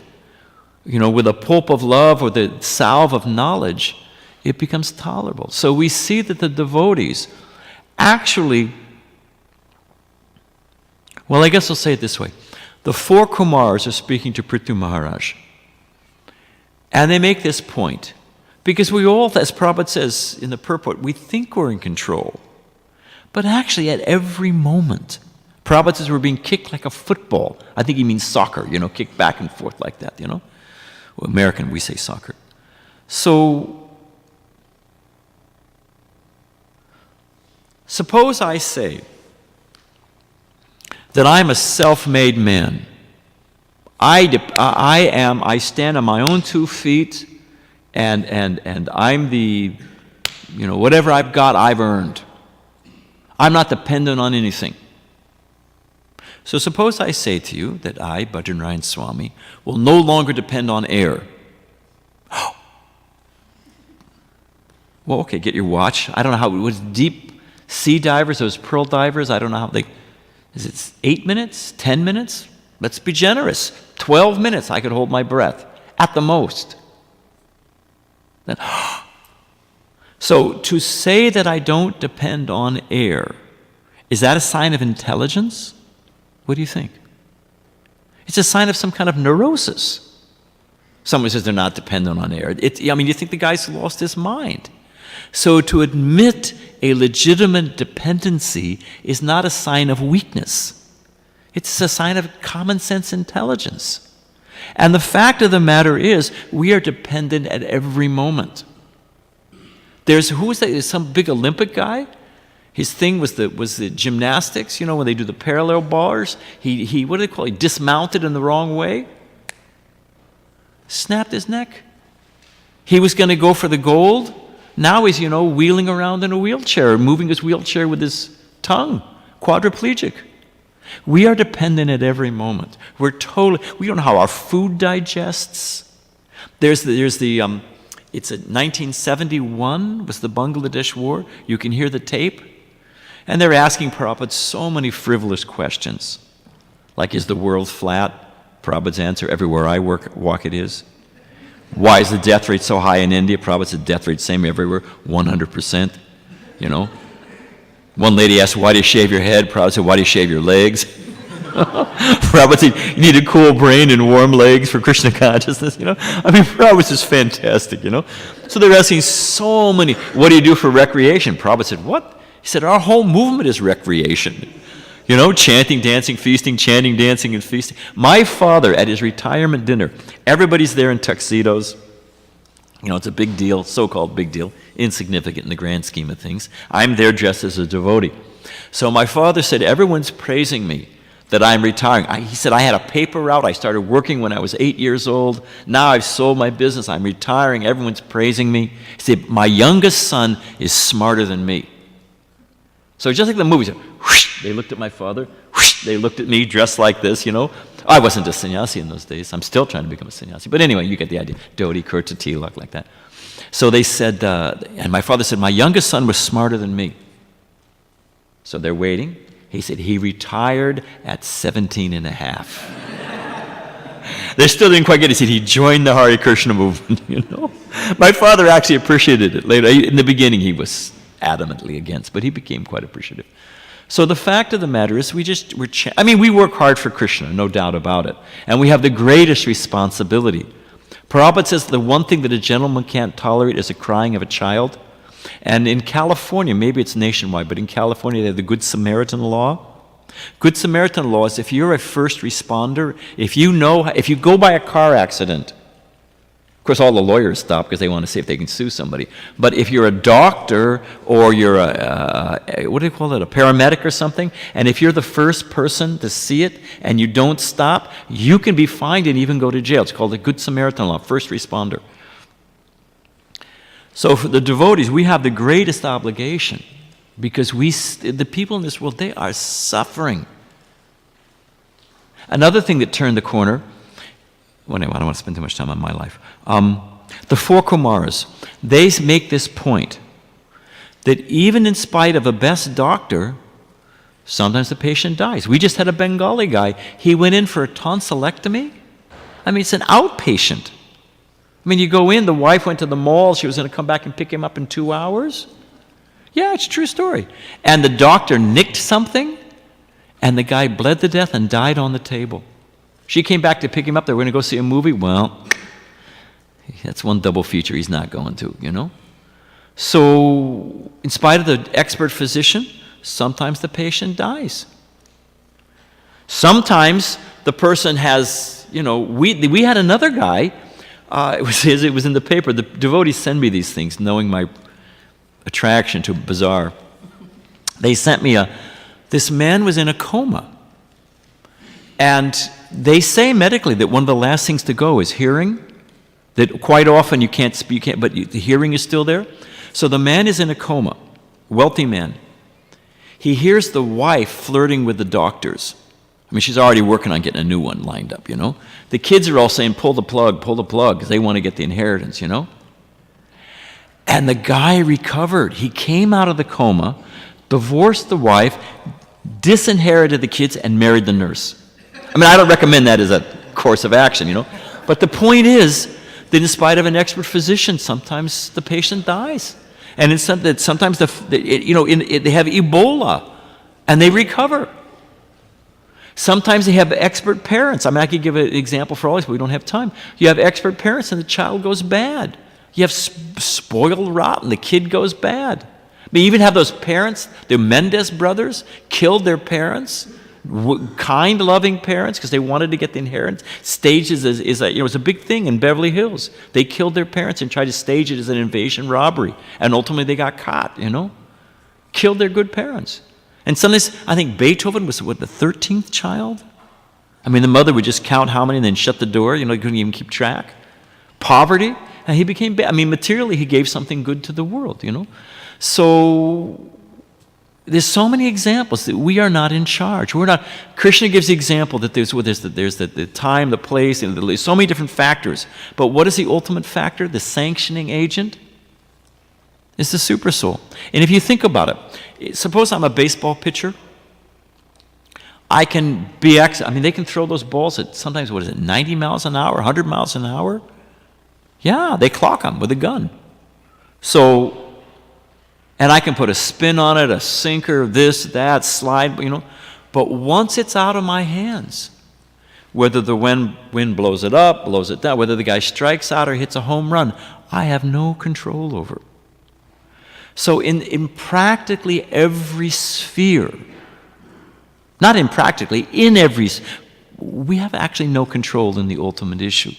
with a pulp of love or the salve of knowledge, it becomes tolerable. So we see that the devotees actually, I guess I'll say it this way. The 4 Kumars are speaking to Prithu Maharaj. And they make this point. Because we all, as Prabhupada says in the purport, we think we're in control. But actually at every moment, Prabhupada says we're being kicked like a football. I think he means soccer, kicked back and forth like that, Well, American, we say soccer. So, suppose I say that I'm a self-made man. I stand on my own 2 feet, and I'm the, whatever I've got, I've earned. I'm not dependent on anything. So suppose I say to you that I, BadriNarayan Swami, will no longer depend on air. Well, okay, get your watch. I don't know how it was. Deep sea divers, those pearl divers, I don't know how is it 8 minutes, 10 minutes? Let's be generous. 12 minutes I could hold my breath, at the most. Then, so to say that I don't depend on air, is that a sign of intelligence? What do you think? It's a sign of some kind of neurosis. Someone says they're not dependent on air. You think the guy's lost his mind. So to admit a legitimate dependency is not a sign of weakness. It's a sign of common sense intelligence. And the fact of the matter is, we are dependent at every moment. Who was that? There's some big Olympic guy. His thing was the gymnastics, when they do the parallel bars. He what do they call it? He dismounted in the wrong way. Snapped his neck. He was going to go for the gold. Now he's, wheeling around in a wheelchair, moving his wheelchair with his tongue, quadriplegic. We are dependent at every moment. We don't know how our food digests. It's 1971 was the Bangladesh war. You can hear the tape. And they're asking Prabhupada so many frivolous questions. Like, is the world flat? Prabhupada's answer, everywhere I walk it is. Why is the death rate so high in India? Prabhupada said death rate same everywhere, 100%, One lady asked, why do you shave your head? Prabhupada said, why do you shave your legs? Prabhupada said, you need a cool brain and warm legs for Krishna consciousness, I mean, Prabhupada was just fantastic, So they're asking so many, what do you do for recreation? Prabhupada said, what? He said, our whole movement is recreation. Chanting, dancing, feasting, chanting, dancing, and feasting. My father, at his retirement dinner, everybody's there in tuxedos. It's a big deal, so-called big deal, insignificant in the grand scheme of things. I'm there dressed as a devotee. So my father said, everyone's praising me that I'm retiring. He said, I had a paper route. I started working when I was 8 years old. Now I've sold my business. I'm retiring. Everyone's praising me. He said, my youngest son is smarter than me. So just like the movies, whoosh, they looked at my father, whoosh, they looked at me dressed like this, I wasn't a sannyasi in those days. I'm still trying to become a sannyasi. But anyway, you get the idea. Dhoti, kurta, tilak, like that. So they said, and my father said, my youngest son was smarter than me. So they're waiting. He said, he retired at 17 and a half. They still didn't quite get it. He said he joined the Hare Krishna movement, My father actually appreciated it later. In the beginning, he was adamantly against, but he became quite appreciative. So the fact of the matter is we work hard for Krishna, no doubt about it. And we have the greatest responsibility. Prabhupada says the one thing that a gentleman can't tolerate is the crying of a child. And in California, maybe it's nationwide, but in California they have the Good Samaritan law. Good Samaritan law is if you're a first responder, if you go by a car accident, of course all the lawyers stop because they want to see if they can sue somebody. But if you're a doctor or you're a paramedic or something, and if you're the first person to see it and you don't stop, you can be fined and even go to jail. It's called the Good Samaritan law, first responder. So for the devotees, we have the greatest obligation because the people in this world, they are suffering. Another thing that turned the corner, well, anyway, I don't want to spend too much time on my life. The four Kumaras, they make this point that even in spite of a best doctor, sometimes the patient dies. We just had a Bengali guy. He went in for a tonsillectomy. I mean, it's an outpatient. I mean, you go in, the wife went to the mall, she was going to come back and pick him up in 2 hours. Yeah, it's a true story. And the doctor nicked something, and the guy bled to death and died on the table. She came back to pick him up. They were going to go see a movie. Well, that's one double feature he's not going to, So, in spite of the expert physician, sometimes the patient dies. Sometimes the person has, we had another guy. It was in the paper. The devotees send me these things, knowing my attraction to bizarre. They sent me this man was in a coma. And they say medically that one of the last things to go is hearing, that quite often you can't speak, but the hearing is still there. So the man is in a coma, wealthy man. He hears the wife flirting with the doctors. I mean, she's already working on getting a new one lined up, The kids are all saying, pull the plug, because they want to get the inheritance, And the guy recovered. He came out of the coma, divorced the wife, disinherited the kids, and married the nurse. I mean, I don't recommend that as a course of action, But the point is that in spite of an expert physician, sometimes the patient dies. And sometimes they have Ebola, and they recover. Sometimes they have expert parents. I mean, I could give an example for all these, but we don't have time. You have expert parents, and the child goes bad. You have spoiled rotten, the kid goes bad. They even have those parents, the Mendez brothers, killed their parents, kind, loving parents, because they wanted to get the inheritance. Stages it was a big thing in Beverly Hills. They killed their parents and tried to stage it as an invasion robbery, and ultimately they got caught. Killed their good parents. And sometimes I think Beethoven was the 13th child. I mean, the mother would just count how many and then shut the door. Couldn't even keep track. Poverty, and he became bad. I mean, materially, he gave something good to the world. So there's so many examples that we are not in charge. We're not. Krishna gives the example that there's the time, the place, and there's so many different factors. But what is the ultimate factor? The sanctioning agent is the supersoul. And if you think about it, suppose I'm a baseball pitcher. I can they can throw those balls at sometimes, 90 miles an hour, 100 miles an hour? Yeah, they clock them with a gun. So, And I can put a spin on it, a sinker, this, that, slide, But once it's out of my hands, whether the wind blows it up, blows it down, whether the guy strikes out or hits a home run, I have no control over. So in practically every sphere, not in practically, in every, we have actually no control in the ultimate issue.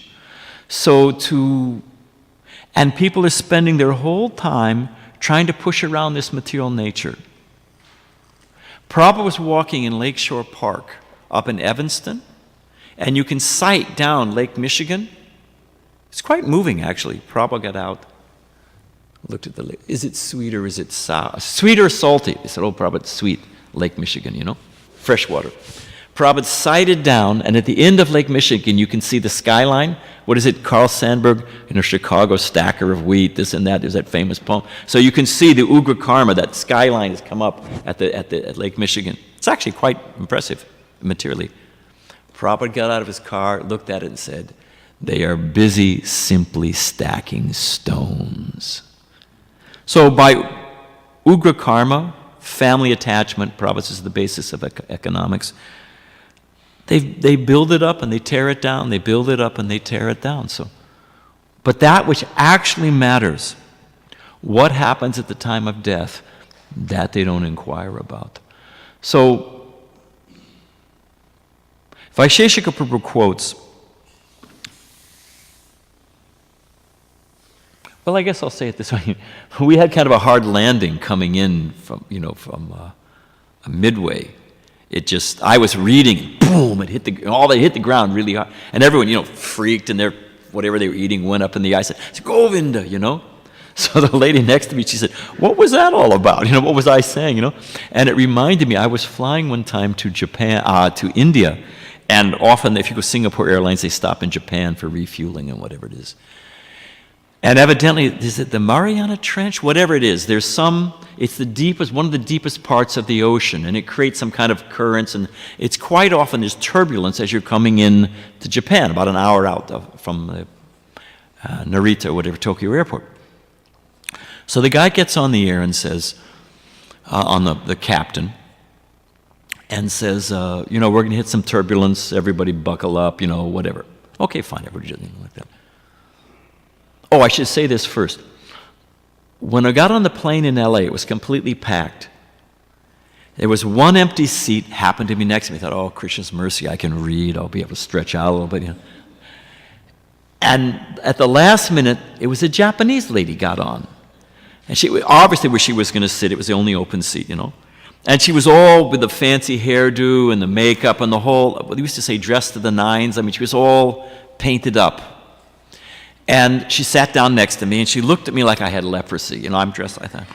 And people are spending their whole time trying to push around this material nature. Prabhupada was walking in Lakeshore Park up in Evanston, and you can sight down Lake Michigan. It's quite moving, actually. Prabhupada got out, looked at the lake. Is it sweet or is it sour? Sweet or salty? He said, oh, Prabhupada, it's sweet. Lake Michigan, fresh water. Prabhupada sighted down, and at the end of Lake Michigan, you can see the skyline. What is it? Carl Sandburg, Chicago stacker of wheat, this and that. There's that famous poem. So you can see the Ugra Karma, that skyline has come up at Lake Michigan. It's actually quite impressive, materially. Prabhupada got out of his car, looked at it and said, they are busy simply stacking stones. So by Ugra Karma, family attachment, Prabhupada is the basis of economics. They build it up and they tear it down. They build it up and they tear it down. But that which actually matters, what happens at the time of death, that they don't inquire about. So, Vaisheshika Prabhu quotes, well, I guess I'll say it this way. We had kind of a hard landing coming in from a Midway. I was reading, boom, it hit the ground really hard. And everyone, freaked, and whatever they were eating went up in the eye. I said, it's Govinda, So the lady next to me, she said, what was that all about? What was I saying, And it reminded me, I was flying one time to to India, and often if you go Singapore Airlines, they stop in Japan for refueling and whatever it is. And evidently, is it the Mariana Trench? Whatever it is, it's one of the deepest parts of the ocean, and it creates some kind of currents, and it's quite often there's turbulence as you're coming in to Japan, about an hour out from Narita or whatever, Tokyo airport. So the guy gets on the air and says, on the captain, and says, we're going to hit some turbulence, everybody buckle up, whatever. Okay, fine, everybody does anything like that. Oh, I should say this first. When I got on the plane in LA, it was completely packed. There was one empty seat, happened to be next to me. I thought, oh, Krishna's mercy, I can read, I'll be able to stretch out a little bit. And at the last minute, it was a Japanese lady got on. And she, obviously where she was going to sit, it was the only open seat, And she was all with the fancy hairdo and the makeup and the whole, we used to say dressed to the nines. She was all painted up. And she sat down next to me, and she looked at me like I had leprosy. I'm dressed like that.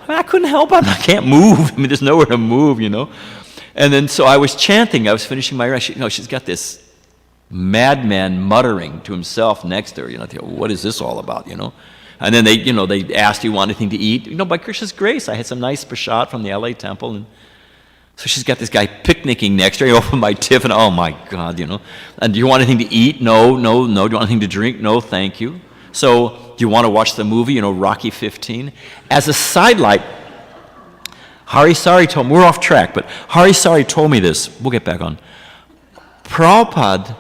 I couldn't help it. I can't move. There's nowhere to move, And then so I was chanting. I was finishing my rest. She's got this madman muttering to himself next to her. What is this all about, And then they asked, do you want anything to eat? By Krishna's grace, I had some nice prasad from the LA temple, and so she's got this guy picnicking next to her. I opened my tiffin, oh my God, And do you want anything to eat? No. Do you want anything to drink? No, thank you. So, do you want to watch the movie, Rocky 15? As a sidelight, Hari Sari told me, we're off track, but Hari Sari told me this. We'll get back on. Prabhupada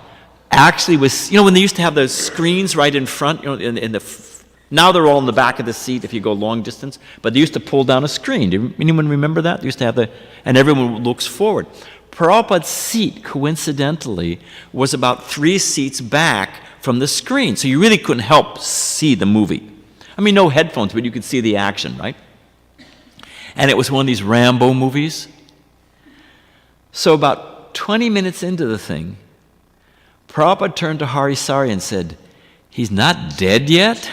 actually was, when they used to have those screens right in front, now they're all in the back of the seat if you go long distance, but they used to pull down a screen. Do anyone remember that? They used to have and everyone looks forward. Prabhupada's seat, coincidentally, was about 3 seats back from the screen, so you really couldn't help see the movie. No headphones, but you could see the action, right? And it was one of these Rambo movies. So about 20 minutes into the thing, Prabhupada turned to Hari Sari and said, he's not dead yet?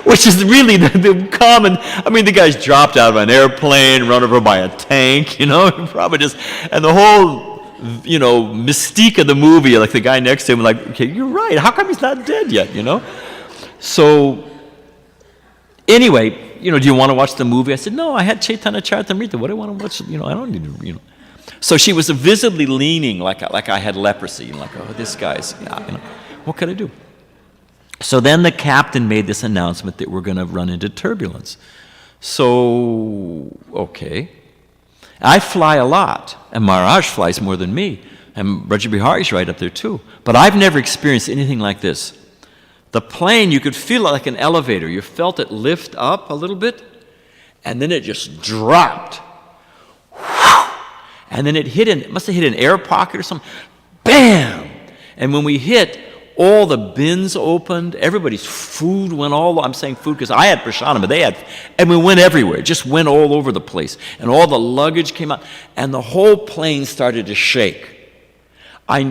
Which is really the common, the guy's dropped out of an airplane, run over by a tank, probably just, and the whole, mystique of the movie, like the guy next to him, like, okay, you're right, how come he's not dead yet, So, anyway, do you want to watch the movie? I said, no, I had Chaitanya Charitamrita, what do I want to watch, I don't need to, So she was visibly leaning like I had leprosy, like, oh, this guy's, what could I do? So then the captain made this announcement that we're going to run into turbulence. So, okay. I fly a lot, and Maharaj flies more than me, and Raja Bihari's right up there too. But I've never experienced anything like this. The plane, you could feel it like an elevator. You felt it lift up a little bit, and then it just dropped. And then it must have hit an air pocket or something. Bam! And when we hit, all the bins opened, everybody's food went I'm saying food because I had prasadam, but they had, and we went everywhere. It just went all over the place. And all the luggage came out, and the whole plane started to shake.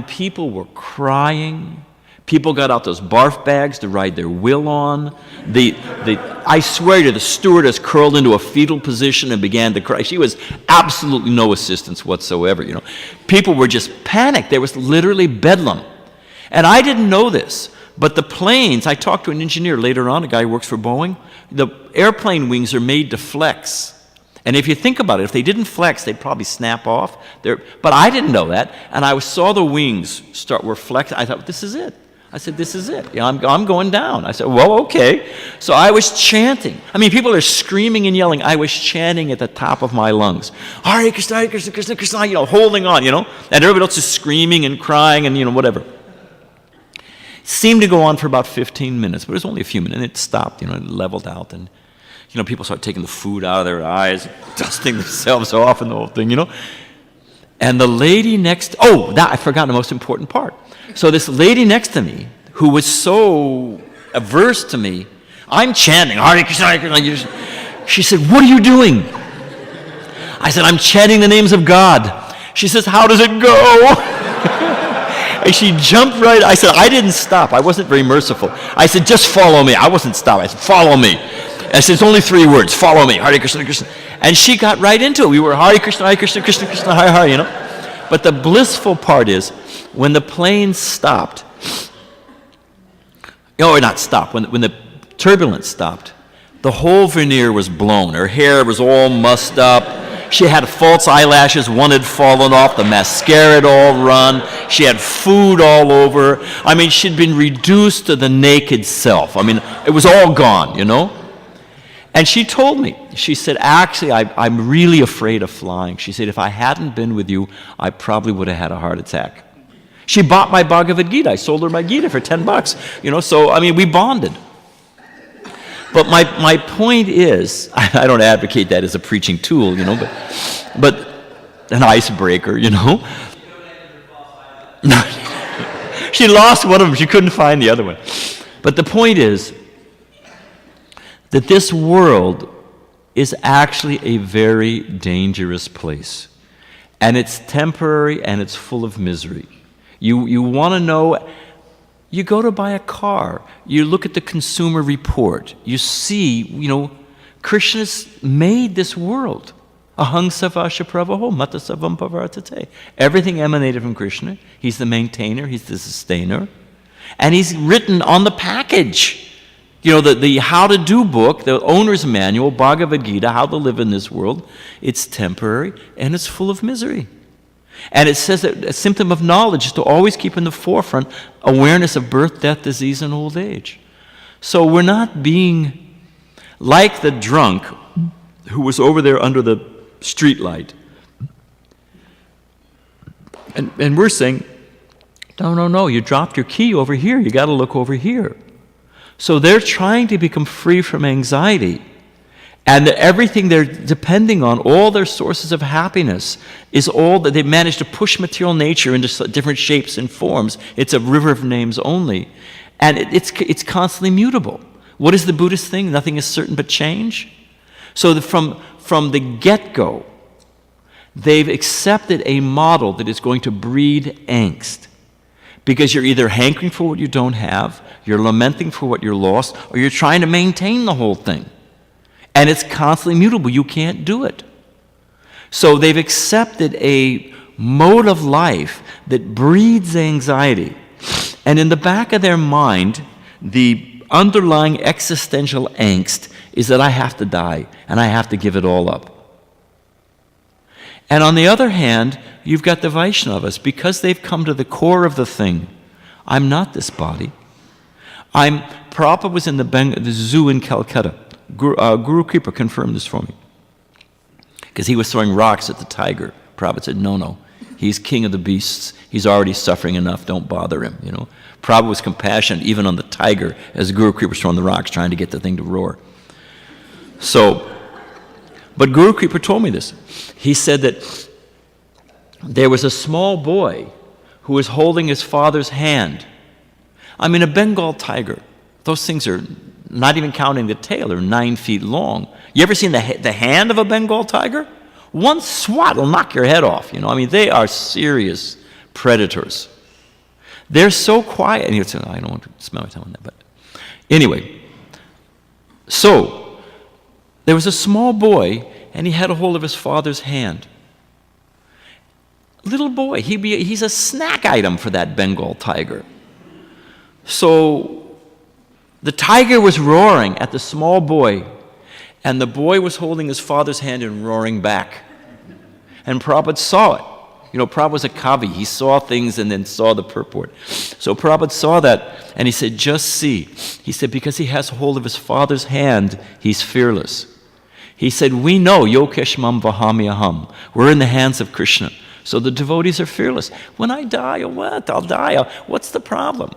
People were crying. People got out those barf bags to ride their will on. I swear to you, the stewardess curled into a fetal position and began to cry. She was absolutely no assistance whatsoever, People were just panicked. There was literally bedlam. And I didn't know this, but the planes, I talked to an engineer later on, a guy who works for Boeing. The airplane wings are made to flex. And if you think about it, if they didn't flex, they'd probably snap off. But I didn't know that, and I saw the wings were flexing. I thought, this is it. I said, this is it. I'm going down. I said, well, okay. So I was chanting. People are screaming and yelling. I was chanting at the top of my lungs. Hare Krishna, Krishna, Krishna, Krishna, holding on, And everybody else is screaming and crying and, whatever. It seemed to go on for about 15 minutes, but it was only a few minutes, and it stopped, it leveled out, and, people started taking the food out of their eyes, dusting themselves off and the whole thing, And the lady I forgot the most important part. So this lady next to me, who was so averse to me, I'm chanting, Hare Krishna, Hare Krishna. She said, what are you doing? I said, I'm chanting the names of God. She says, how does it go? And she jumped right. I said, I didn't stop. I wasn't very merciful. I said, just follow me. I wasn't stopping. I said, follow me. I said, it's only 3 words. Follow me. Hare Krishna, Hare Krishna. And she got right into it. We were Hare Krishna, Krishna, Krishna, Hare Hare, But the blissful part is, when the plane stopped, or not stopped, when the turbulence stopped, the whole veneer was blown. Her hair was all mussed up. She had false eyelashes. One had fallen off. The mascara had all run. She had food all over. She'd been reduced to the naked self. It was all gone, And she told me, she said, actually, I'm really afraid of flying. She said, if I hadn't been with you, I probably would have had a heart attack. She bought my Bhagavad Gita. I sold her my Gita for $10, so, we bonded. But my point is, I don't advocate that as a preaching tool, but an icebreaker, She lost one of them. She couldn't find the other one. But the point is that this world is actually a very dangerous place. And it's temporary and it's full of misery. You want to know, you go to buy a car, you look at the Consumer Report, you see, Krishna's made this world. Ahang savasya pravaho mata savam pavartate. Everything emanated from Krishna. He's the maintainer, he's the sustainer. And he's written on the package. The how to do book, the owner's manual, Bhagavad Gita, how to live in this world, it's temporary and it's full of misery. And it says that a symptom of knowledge is to always keep in the forefront awareness of birth, death, disease, and old age. So we're not being like the drunk who was over there under the street light. And we're saying, no, you dropped your key over here. You got to look over here. So they're trying to become free from anxiety. And everything they're depending on, all their sources of happiness, is all that they've managed to push material nature into different shapes and forms. It's a river of names only. And it's constantly mutable. What is the Buddhist thing? Nothing is certain but change. So from the get-go, they've accepted a model that is going to breed angst. Because you're either hankering for what you don't have, you're lamenting for what you're lost, or you're trying to maintain the whole thing. And it's constantly mutable. You can't do it. So they've accepted a mode of life that breeds anxiety. And in the back of their mind, the underlying existential angst is that I have to die and I have to give it all up. And on the other hand, you've got the Vaishnavas, because they've come to the core of the thing. I'm not this body. Prabhupada was in the zoo in Calcutta. Guru Kripa confirmed this for me. Because he was throwing rocks at the tiger. Prabhupada said, no, he's king of the beasts. He's already suffering enough, don't bother him, Prabhupada was compassionate even on the tiger as Guru Kripa was throwing the rocks, trying to get the thing to roar. But Guru Kripa told me this. He said that there was a small boy who was holding his father's hand. A Bengal tiger, those things are, not even counting the tail, are 9 feet long. You ever seen the hand of a Bengal tiger? One swat will knock your head off, they are serious predators. They're so quiet. And he would say, I don't want to smell my tongue on that, but anyway. So, there was a small boy, and he had a hold of his father's hand. Little boy, he's a snack item for that Bengal tiger. So, the tiger was roaring at the small boy, and the boy was holding his father's hand and roaring back. And Prabhupada saw it. Prabhupada was a kavi. He saw things and then saw the purport. So Prabhupada saw that, and he said, just see. He said, because he has hold of his father's hand, he's fearless. He said, we know, Yokeshmam Vahami Aham. We're in the hands of Krishna. So the devotees are fearless. When I die, I'll die. What's the problem?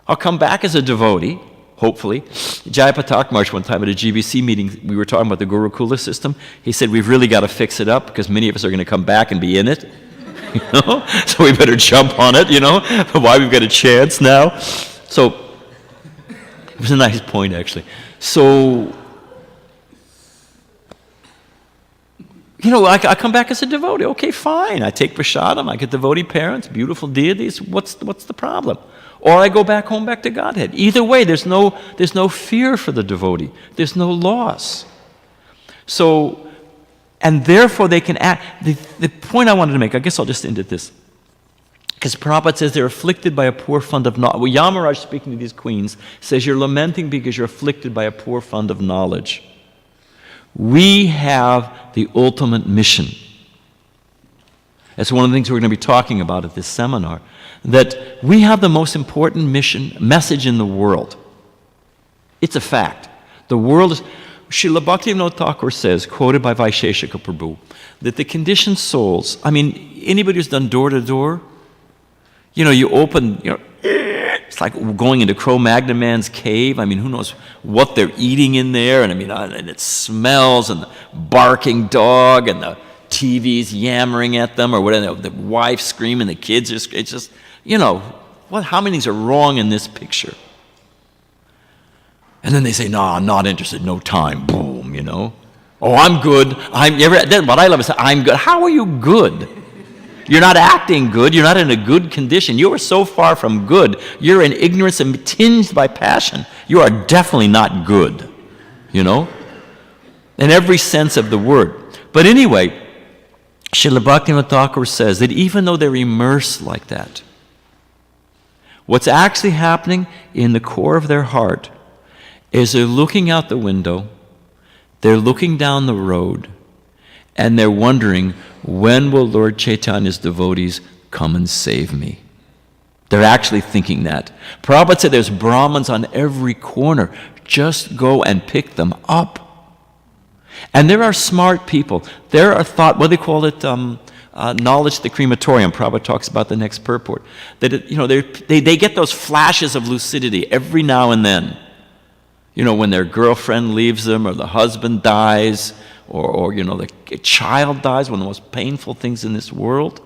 I'll come back as a devotee, hopefully. Jayapatak Maharaj one time at a GBC meeting, we were talking about the Gurukula system. He said, we've really got to fix it up because many of us are going to come back and be in it. So we better jump on it, Why we've got a chance now. So, it was a nice point, actually. So, I come back as a devotee. Okay, fine. I take prasadam. I get devotee parents, beautiful deities. What's the problem? Or I go back home, back to Godhead. Either way, there's no fear for the devotee. There's no loss. So, and therefore they can act. The point I wanted to make, I guess I'll just end at this. Because Prabhupada says they're afflicted by a poor fund of knowledge. Well, Yamaraj, speaking to these queens, says you're lamenting because you're afflicted by a poor fund of knowledge. We have the ultimate mission. That's one of the things we're going to be talking about at this seminar. That we have the most important message in the world. It's a fact. The world is... Srila Bhaktivinoda Thakur says, quoted by Vaisheshika Prabhu, that the conditioned souls, anybody who's done door-to-door, you open, it's like going into Cro-Magnon man's cave. Who knows what they're eating in there, and it smells, and the barking dog, and the TV's yammering at them, or whatever, the wife screaming, the kids, it's just, how many things are wrong in this picture? And then they say, no, I'm not interested, no time, boom, Oh, I'm good. What I love is, I'm good. How are you good? You're not acting good. You're not in a good condition. You are so far from good. You're in ignorance and tinged by passion. You are definitely not good, in every sense of the word. But anyway, Srila Bhaktivinoda Thakur says that even though they're immersed like that, what's actually happening in the core of their heart is they're looking out the window, they're looking down the road, and they're wondering, when will Lord Chaitanya's devotees come and save me? They're actually thinking that. Prabhupada said there's Brahmins on every corner. Just go and pick them up. And there are smart people. There are what they call it, knowledge at the crematorium. Prabhupada talks about the next purport. That they get those flashes of lucidity every now and then. When their girlfriend leaves them, or the husband dies, or the child dies, one of the most painful things in this world.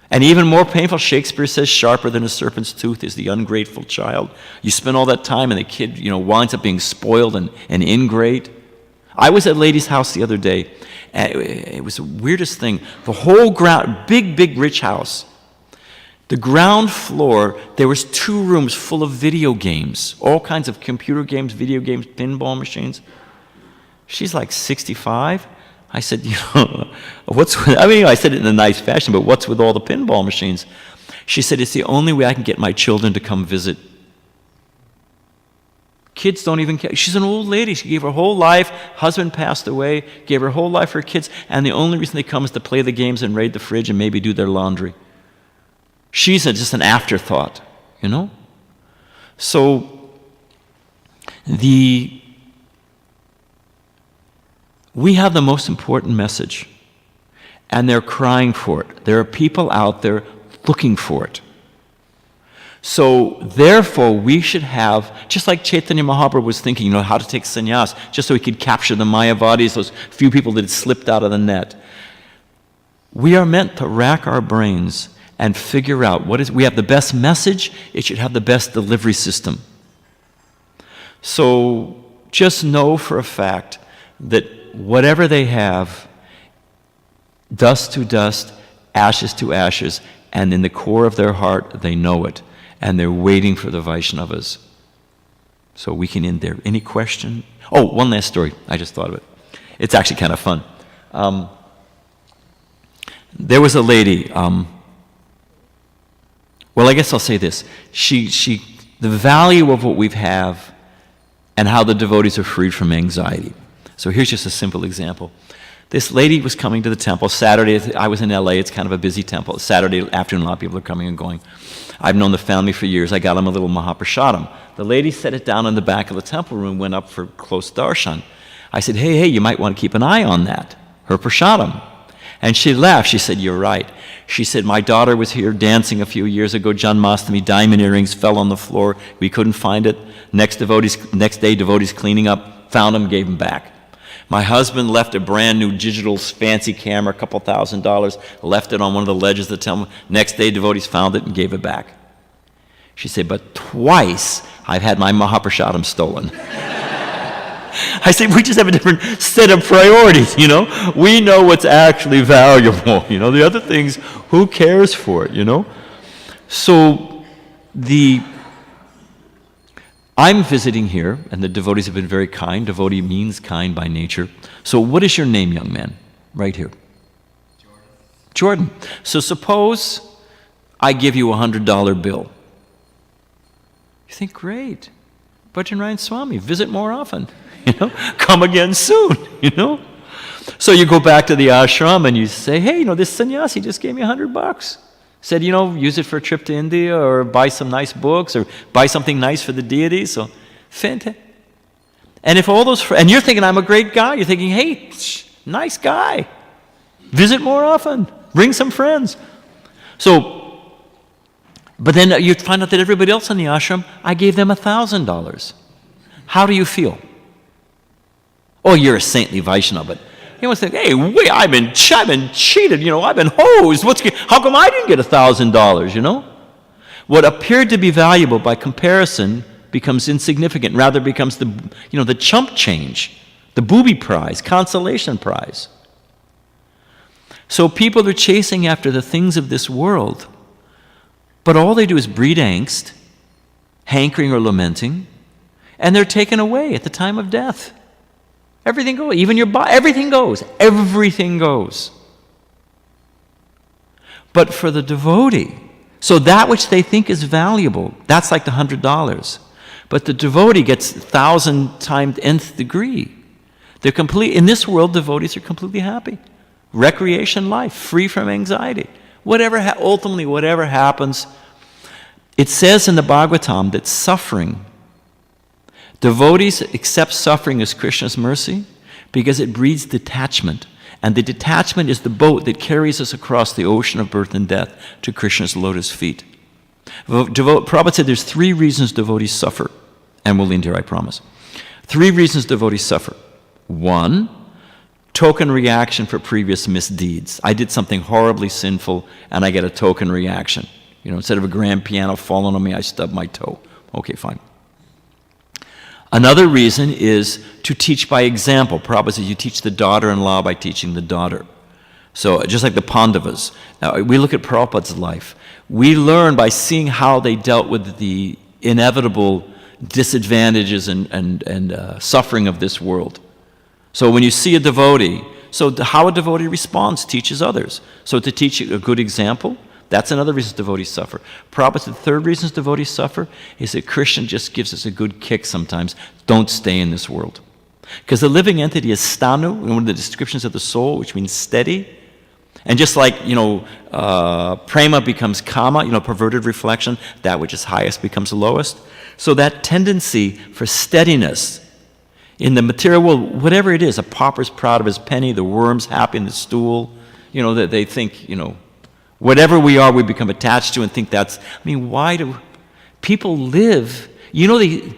And even more painful, Shakespeare says, sharper than a serpent's tooth is the ungrateful child. You spend all that time, and the kid, winds up being spoiled and ingrate. I was at a lady's house the other day, and it was the weirdest thing. The whole ground, big, rich house. The ground floor, there was 2 rooms full of video games, all kinds of computer games, video games, pinball machines. She's like 65. I said, I said it in a nice fashion, but what's with all the pinball machines? She said, it's the only way I can get my children to come visit. Kids don't even care. She's an old lady. She gave her whole life. Husband passed away, gave her whole life for her kids, and the only reason they come is to play the games and raid the fridge and maybe do their laundry. She's just an afterthought, So We have the most important message, and they're crying for it. There are people out there looking for it. So therefore, we should have, just like Chaitanya Mahaprabhu was thinking, how to take sannyas, just so he could capture the Mayavadis, those few people that had slipped out of the net. We are meant to rack our brains and figure out we have the best message, it should have the best delivery system. So just know for a fact that whatever they have, dust to dust, ashes to ashes, and in the core of their heart, they know it. And they're waiting for the Vaishnavas. So we can end there. Any question? Oh, one last story. I just thought of it. It's actually kind of fun. There was a lady, well, I guess I'll say this. The value of what we have and how the devotees are freed from anxiety. So here's just a simple example. This lady was coming to the temple Saturday. I was in LA. It's kind of a busy temple. Saturday afternoon, a lot of people are coming and going. I've known the family for years. I got them a little Mahaprasadam. The lady set it down in the back of the temple room, went up for close darshan. I said, hey, you might want to keep an eye on that, her prasadam. And she laughed. She said, you're right. She said, my daughter was here dancing a few years ago, Janmashtami, diamond earrings fell on the floor. We couldn't find it. Next day, devotees cleaning up, found them, gave them back. My husband left a brand new digital fancy camera, a couple $1,000, left it on one of the ledges of the temple. Next day, devotees found it and gave it back. She said, but twice I've had my Mahaprasadam stolen. I said, we just have a different set of priorities, We know what's actually valuable, The other things, who cares for it, So I'm visiting here, and the devotees have been very kind. Devotee means kind by nature. So what is your name, young man? Right here. Jordan. So suppose I give you a $100 bill. You think, great. BadriNarayan Swami, visit more often. Come again soon, So you go back to the ashram and you say, hey, this sannyasi just gave me $100. Said, use it for a trip to India or buy some nice books or buy something nice for the deities. So, fantastic. And if all those, and you're thinking, I'm a great guy. You're thinking, hey, nice guy. Visit more often. Bring some friends. So, but then you find out that everybody else in the ashram, I gave them $1,000. How do you feel? Oh, you're a saintly Vaishnava, but you must think, hey, wait, I've been cheated, I've been hosed. How come I didn't get $1,000, What appeared to be valuable by comparison becomes insignificant, rather becomes the chump change, the booby prize, consolation prize. So people are chasing after the things of this world, but all they do is breed angst, hankering or lamenting, and they're taken away at the time of death. Everything goes, even your body, everything goes. But for the devotee, so that which they think is valuable, that's like the $100. But the devotee gets 1,000 times nth degree. In this world, devotees are completely happy. Recreation life, free from anxiety. Ultimately, whatever happens, it says in the Bhagwatam that suffering, devotees accept suffering as Krishna's mercy because it breeds detachment. And the detachment is the boat that carries us across the ocean of birth and death to Krishna's lotus feet. Prabhupada said there's 3 reasons devotees suffer. And we'll end here, I promise. 3 reasons devotees suffer. 1, token reaction for previous misdeeds. I did something horribly sinful and I get a token reaction. Instead of a grand piano falling on me, I stubbed my toe. Okay, fine. Another reason is to teach by example. Prabhupada says you teach the daughter-in-law by teaching the daughter. So just like the Pandavas. Now, we look at Prabhupada's life. We learn by seeing how they dealt with the inevitable disadvantages and suffering of this world. So when you see a devotee, how a devotee responds teaches others. So to teach a good example, that's another reason devotees suffer. Prabhupada said the 3rd reason devotees suffer is that Krishna just gives us a good kick sometimes. Don't stay in this world. Because the living entity is stanu, one of the descriptions of the soul, which means steady. And just like, prema becomes kama, perverted reflection, that which is highest becomes lowest. So that tendency for steadiness in the material world, whatever it is, a pauper's proud of his penny, the worm's happy in the stool, that they think, whatever we are, we become attached to and think why do people live? The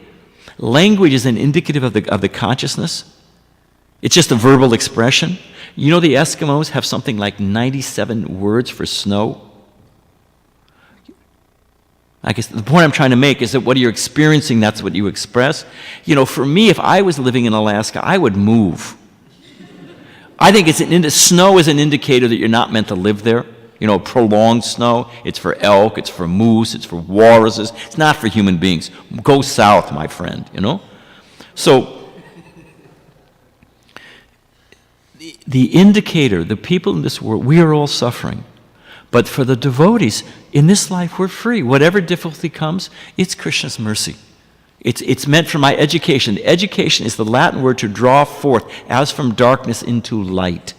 language is an indicative of the consciousness. It's just a verbal expression. The Eskimos have something like 97 words for snow. I guess the point I'm trying to make is that what you're experiencing, that's what you express. For me, if I was living in Alaska, I would move. I think snow is an indicator that you're not meant to live there. Prolonged snow. It's for elk, it's for moose, it's for walruses. It's not for human beings. Go south, my friend, So, the indicator, the people in this world, we are all suffering. But for the devotees, in this life we're free. Whatever difficulty comes, it's Krishna's mercy. It's meant for my education. Education is the Latin word to draw forth, as from darkness into light.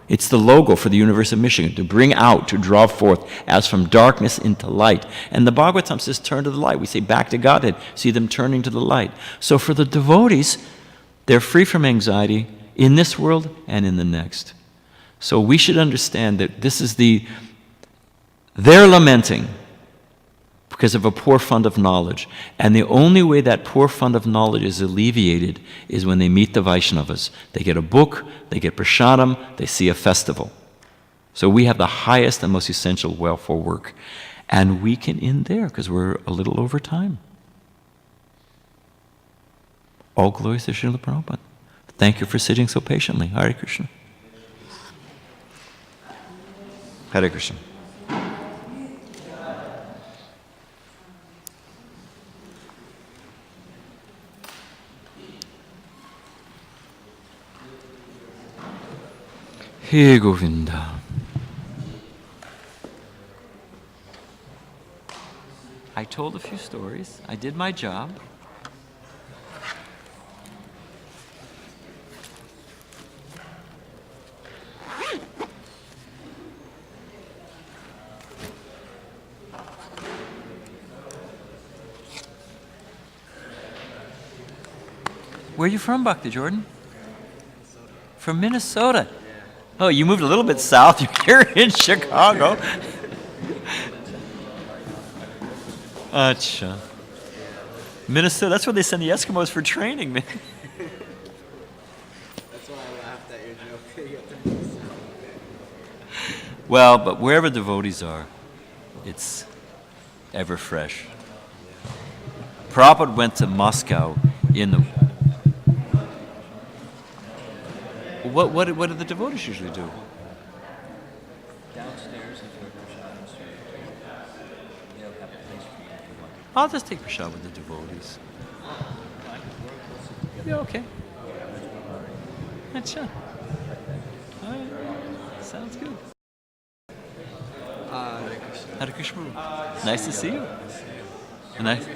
It's the logo for the University of Michigan, to bring out, to draw forth, as from darkness into light. And the Bhagavatam says, turn to the light. We say, back to Godhead, see them turning to the light. So for the devotees, they're free from anxiety in this world and in the next. So we should understand that this is they're lamenting because of a poor fund of knowledge. And the only way that poor fund of knowledge is alleviated is when they meet the Vaishnavas. They get a book, they get prasadam, they see a festival. So we have the highest and most essential welfare work. And we can end there because we're a little over time. All glories to Srila Prabhupada. Thank you for sitting so patiently. Hare Krishna. Hare Krishna. He Govinda. I told a few stories. I did my job. Where are you from, Bhakti Jordan? From Minnesota. Oh, you moved a little bit south. You're in Chicago. Acha. Minnesota, that's where they send the Eskimos for training, man. That's why I laughed at your joke. Well, but wherever devotees are, it's ever fresh. Prabhupada went to Moscow in the... What do the devotees usually do? Downstairs, if you ever they'll have a place for you if you want. I'll just take prasad with the devotees. Yeah, okay. Acha. All right. Sounds good. Hare Krishna. Nice to see you. Nice.